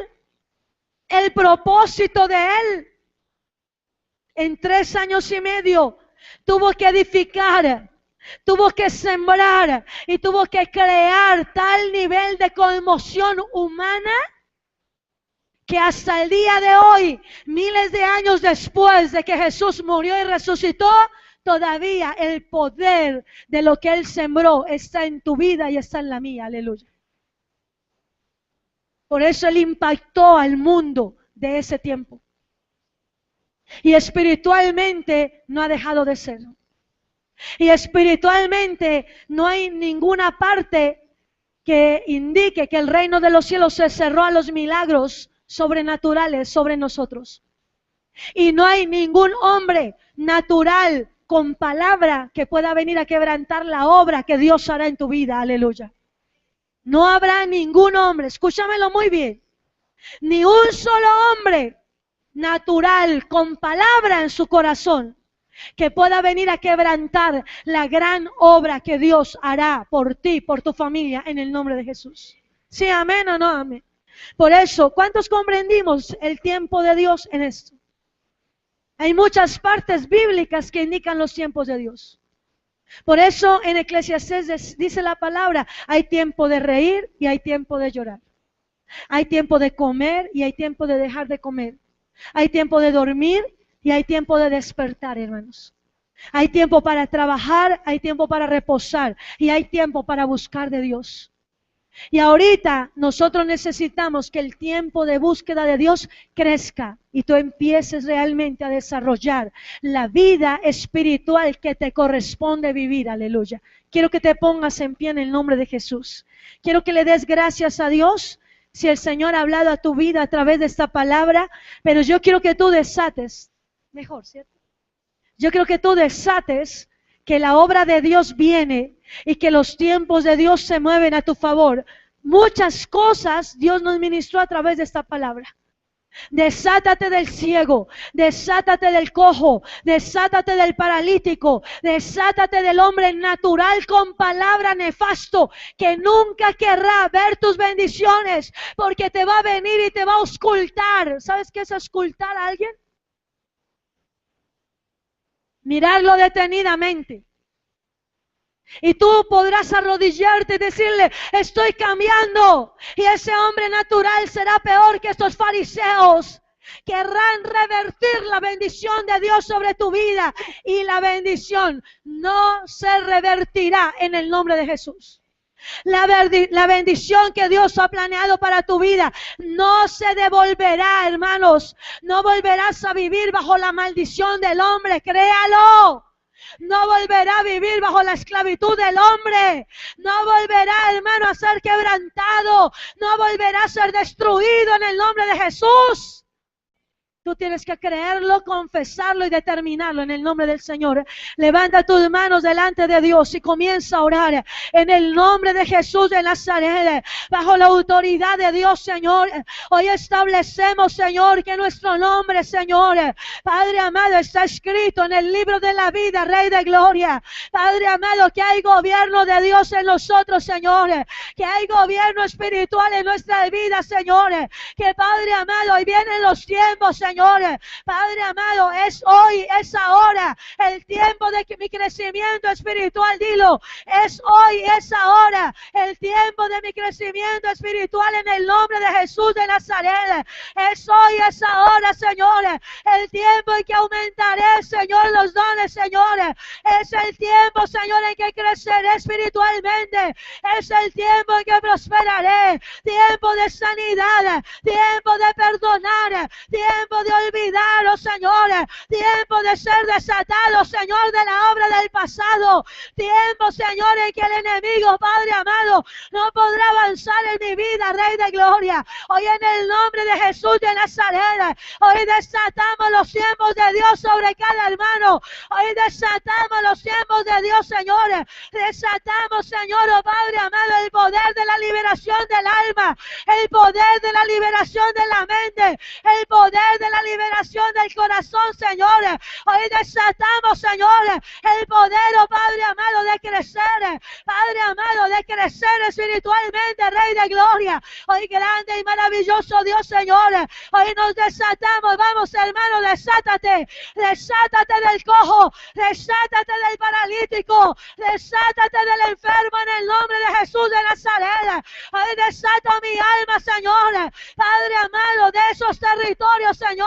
el propósito de Él, en 3 años y medio tuvo que edificar, tuvo que sembrar y tuvo que crear tal nivel de conmoción humana que hasta el día de hoy, miles de años después de que Jesús murió y resucitó, todavía el poder de lo que Él sembró está en tu vida y está en la mía. Aleluya. Por eso Él impactó al mundo de ese tiempo. Y espiritualmente no ha dejado de serlo. Y espiritualmente no hay ninguna parte que indique que el reino de los cielos se cerró a los milagros sobrenaturales sobre nosotros. Y no hay ningún hombre natural con palabra que pueda venir a quebrantar la obra que Dios hará en tu vida. Aleluya. No habrá ningún hombre, escúchamelo muy bien, ni un solo hombre natural con palabra en su corazón que pueda venir a quebrantar la gran obra que Dios hará por ti, por tu familia, en el nombre de Jesús. ¿Sí, amén o no amén? Por eso, ¿cuántos comprendimos el tiempo de Dios en esto? Hay muchas partes bíblicas que indican los tiempos de Dios. Por eso en Eclesiastés dice la palabra, hay tiempo de reír y hay tiempo de llorar. Hay tiempo de comer y hay tiempo de dejar de comer. Hay tiempo de dormir y hay tiempo de despertar, hermanos. Hay tiempo para trabajar, hay tiempo para reposar y hay tiempo para buscar de Dios. Y ahorita nosotros necesitamos que el tiempo de búsqueda de Dios crezca y tú empieces realmente a desarrollar la vida espiritual que te corresponde vivir. Aleluya. Quiero que te pongas en pie en el nombre de Jesús. Quiero que le des gracias a Dios si el Señor ha hablado a tu vida a través de esta palabra, pero yo quiero que tú desates, mejor, ¿cierto? Yo quiero que tú desates que la obra de Dios viene y que los tiempos de Dios se mueven a tu favor. Muchas cosas Dios nos ministró a través de esta palabra. Desátate del ciego, desátate del cojo, desátate del paralítico, desátate del hombre natural con palabra nefasto que nunca querrá ver tus bendiciones porque te va a venir y te va a auscultar. ¿Sabes qué es auscultar a alguien? Mirarlo detenidamente Y tú podrás arrodillarte y decirle, estoy cambiando. Y ese hombre natural será peor que estos fariseos. Querrán revertir la bendición de Dios sobre tu vida. Y la bendición no se revertirá en el nombre de Jesús. La bendición que Dios ha planeado para tu vida no se devolverá, hermanos. No volverás a vivir bajo la maldición del hombre, créalo. No volverá a vivir bajo la esclavitud del hombre. No volverá, hermano, a ser quebrantado. No volverá a ser destruido en el nombre de Jesús. Tú tienes que creerlo, confesarlo y determinarlo en el nombre del Señor. Levanta tus manos delante de Dios y comienza a orar en el nombre de Jesús de Nazaret, bajo la autoridad de Dios, Señor. Hoy establecemos, Señor, que nuestro nombre, Señor, Padre amado, está escrito en el libro de la vida, Rey de Gloria. Padre amado, que hay gobierno de Dios en nosotros, Señor. Que hay gobierno espiritual en nuestra vida, Señor. Que, Padre amado, hoy vienen los tiempos, Señor. Padre amado, es hoy, es ahora, el tiempo de mi crecimiento espiritual, dilo, es hoy, es ahora, el tiempo de mi crecimiento espiritual en el nombre de Jesús de Nazaret, es hoy, es ahora, Señor, el tiempo en que aumentaré, Señor, los dones, Señor, es el tiempo, Señor, en que creceré espiritualmente, es el tiempo en que prosperaré, tiempo de sanidad, tiempo de perdonar, tiempo de olvidaros, Señor, tiempo de ser desatados, Señor, de la obra del pasado, tiempo, Señor, en que el enemigo, Padre amado, no podrá avanzar en mi vida, Rey de Gloria. Hoy en el nombre de Jesús de Nazaret, hoy desatamos los tiempos de Dios sobre cada hermano, hoy desatamos los tiempos de Dios, Señor, desatamos, Señor, oh Padre amado, el poder de la liberación del alma, el poder de la liberación de la mente, el poder de la liberación del corazón, Señor. Hoy desatamos, Señor, el poder, oh Padre amado, de crecer, Padre amado, de crecer espiritualmente, Rey de Gloria. Hoy grande y maravilloso Dios, Señor. Hoy nos desatamos, vamos, hermano, desátate, desátate del cojo, desátate del paralítico, desátate del enfermo en el nombre de Jesús de Nazaret. Hoy desato mi alma, Señor, Padre amado, de esos territorios, Señor,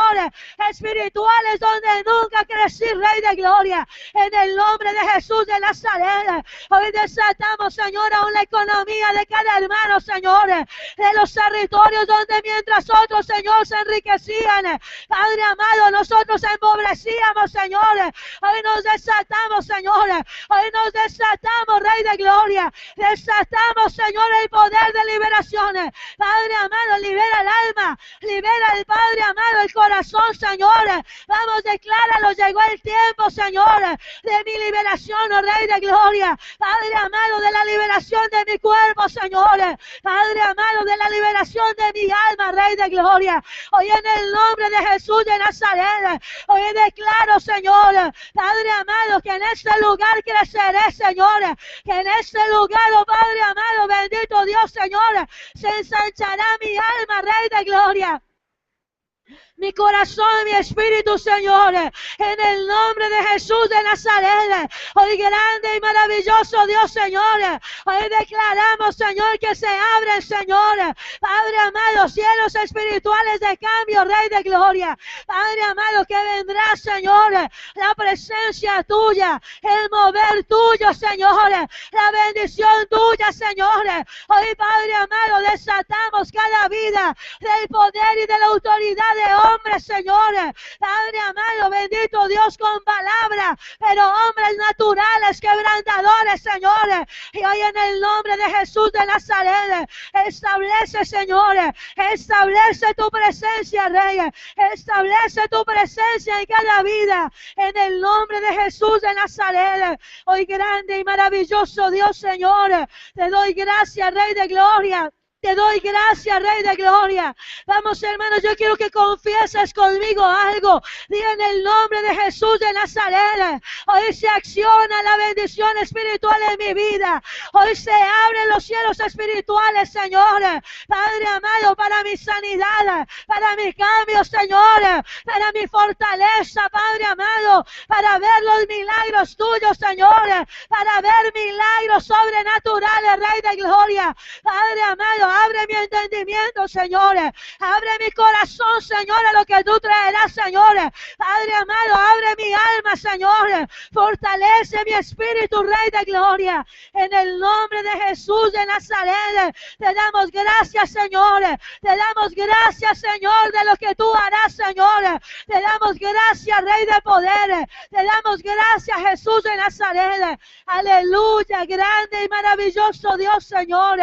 espirituales donde nunca crecí, Rey de Gloria, en el nombre de Jesús de Nazaret. Hoy desatamos, Señor, aún la economía de cada hermano, Señor, de los territorios donde mientras otros, Señor, se enriquecían, Padre amado, nosotros empobrecíamos, Señor. Hoy nos desatamos, Señor, hoy nos desatamos, Rey de Gloria, desatamos, Señor, el poder de liberación. Padre amado, libera el alma, libera el Padre amado, el corazón, Señor. Vamos, decláralo, llegó el tiempo, Señor, de mi liberación, oh Rey de Gloria. Padre amado, de la liberación de mi cuerpo, Señor. Padre amado, de la liberación de mi alma, Rey de Gloria. Hoy en el nombre de Jesús de Nazaret, hoy declaro, Señor, Padre amado, que en este lugar creceré, Señor. Que en este lugar, oh Padre amado, bendito Dios, Señor, se ensanchará mi alma, Rey de Gloria. Mi corazón, mi espíritu, Señor, en el nombre de Jesús de Nazaret. Hoy grande y maravilloso Dios, Señor. Hoy declaramos, Señor, que se abren, Señor, Padre amado, cielos espirituales de cambio, Rey de Gloria. Padre amado, que vendrá, Señor, la presencia tuya, el mover tuyo, Señor, la bendición tuya, Señor. Hoy, Padre amado, desatamos cada vida del poder y de la autoridad de hombres, Señor, Padre amado, bendito Dios, con palabra, pero hombres naturales, quebrantadores, Señor. Y hoy en el nombre de Jesús de Nazaret, establece, Señor, establece tu presencia, Rey, establece tu presencia en cada vida, en el nombre de Jesús de Nazaret. Hoy grande y maravilloso Dios, Señor, te doy gracias, Rey de Gloria. Te doy gracias, Rey de Gloria. Vamos, hermanos, yo quiero que confieses conmigo algo. Diga en el nombre de Jesús de Nazaret. Hoy se acciona la bendición espiritual en mi vida. Hoy se abren los cielos espirituales, Señor. Padre amado, para mi sanidad, para mi cambio, Señor, para mi fortaleza, Padre amado, para ver los milagros tuyos, Señor, para ver milagros sobrenaturales, Rey de Gloria. Padre amado, abre mi entendimiento, Señor. Abre mi corazón, Señor, a lo que tú traerás, Señor. Padre amado, abre mi alma, Señor. Fortalece mi espíritu, Rey de Gloria. En el nombre de Jesús de Nazaret, te damos gracias, Señor. Te damos gracias, Señor, de lo que tú harás, Señor. Te damos gracias, Rey de poder. Te damos gracias, Jesús de Nazaret. Aleluya, grande y maravilloso Dios, Señor.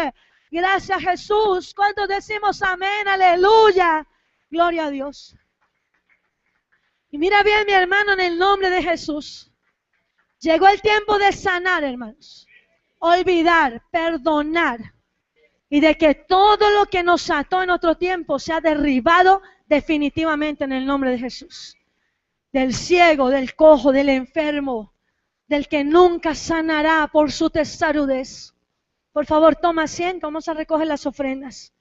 Gracias, Jesús. ¿Cuántos decimos amén? Aleluya. Gloria a Dios. Y mira bien, mi hermano, en el nombre de Jesús. Llegó el tiempo de sanar, hermanos. Olvidar, perdonar. Y de que todo lo que nos ató en otro tiempo sea derribado definitivamente en el nombre de Jesús. Del ciego, del cojo, del enfermo, del que nunca sanará por su testarudez. Por favor, toma asiento, vamos a recoger las ofrendas.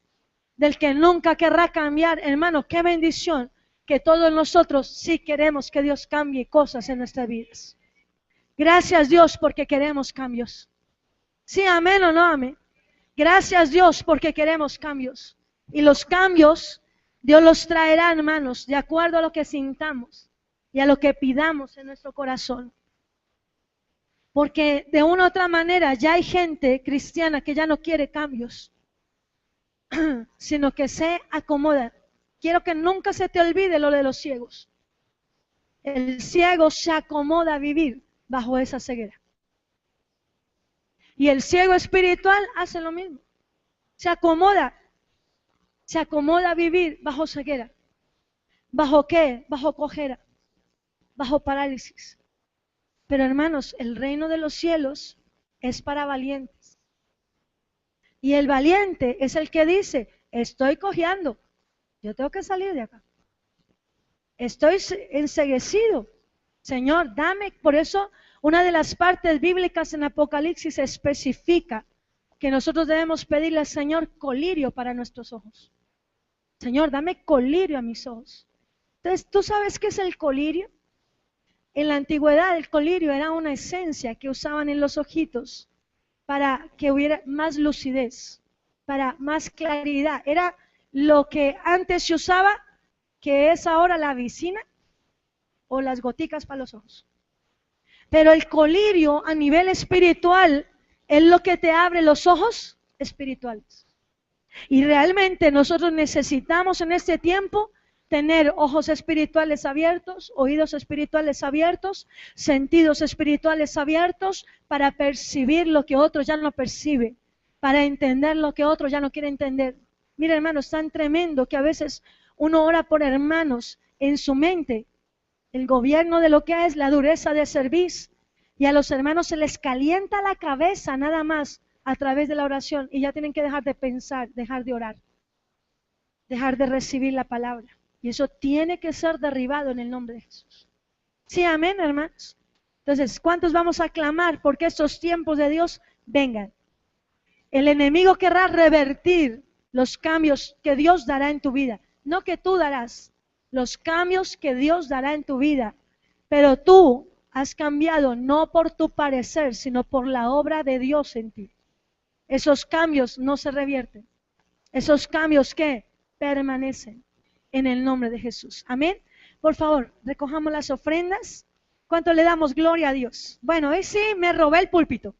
Del que nunca querrá cambiar, hermano, qué bendición que todos nosotros sí queremos que Dios cambie cosas en nuestras vidas. Gracias, Dios, porque queremos cambios. Sí, amén o no amén. Gracias, Dios, porque queremos cambios. Y los cambios, Dios los traerá, hermanos, de acuerdo a lo que sintamos y a lo que pidamos en nuestro corazón. Porque de una u otra manera ya hay gente cristiana que ya no quiere cambios, sino que se acomoda. Quiero que nunca se te olvide lo de los ciegos. El ciego se acomoda a vivir bajo esa ceguera. Y el ciego espiritual hace lo mismo. Se acomoda a vivir bajo ceguera. ¿Bajo qué? Bajo cojera, bajo parálisis. Pero hermanos, el reino de los cielos es para valientes. Y el valiente es el que dice, estoy cojeando, yo tengo que salir de acá. Estoy enceguecido. Señor, dame. Por eso, una de las partes bíblicas en Apocalipsis especifica que nosotros debemos pedirle al Señor colirio para nuestros ojos. Señor, dame colirio a mis ojos. Entonces, ¿tú sabes qué es el colirio? En la antigüedad el colirio era una esencia que usaban en los ojitos para que hubiera más lucidez, para más claridad. Era lo que antes se usaba, que es ahora la vicina o las goticas para los ojos. Pero el colirio a nivel espiritual es lo que te abre los ojos espirituales. Y realmente nosotros necesitamos en este tiempo tener ojos espirituales abiertos, oídos espirituales abiertos, sentidos espirituales abiertos para percibir lo que otro ya no percibe, para entender lo que otro ya no quiere entender. Mira, hermanos, es tan tremendo que a veces uno ora por hermanos en su mente, el gobierno de lo que es la dureza de servicio, y a los hermanos se les calienta la cabeza nada más a través de la oración y ya tienen que dejar de pensar, dejar de orar, dejar de recibir la palabra. Y eso tiene que ser derribado en el nombre de Jesús. Sí, amén, hermanos. Entonces, ¿cuántos vamos a clamar porque estos tiempos de Dios vengan? El enemigo querrá revertir los cambios que Dios dará en tu vida. No que tú darás, los cambios que Dios dará en tu vida. Pero tú has cambiado no por tu parecer, sino por la obra de Dios en ti. Esos cambios no se revierten. Esos cambios que permanecen. En el nombre de Jesús. Amén. Por favor, recojamos las ofrendas. ¿Cuánto le damos gloria a Dios? Bueno, hoy sí me robé el púlpito.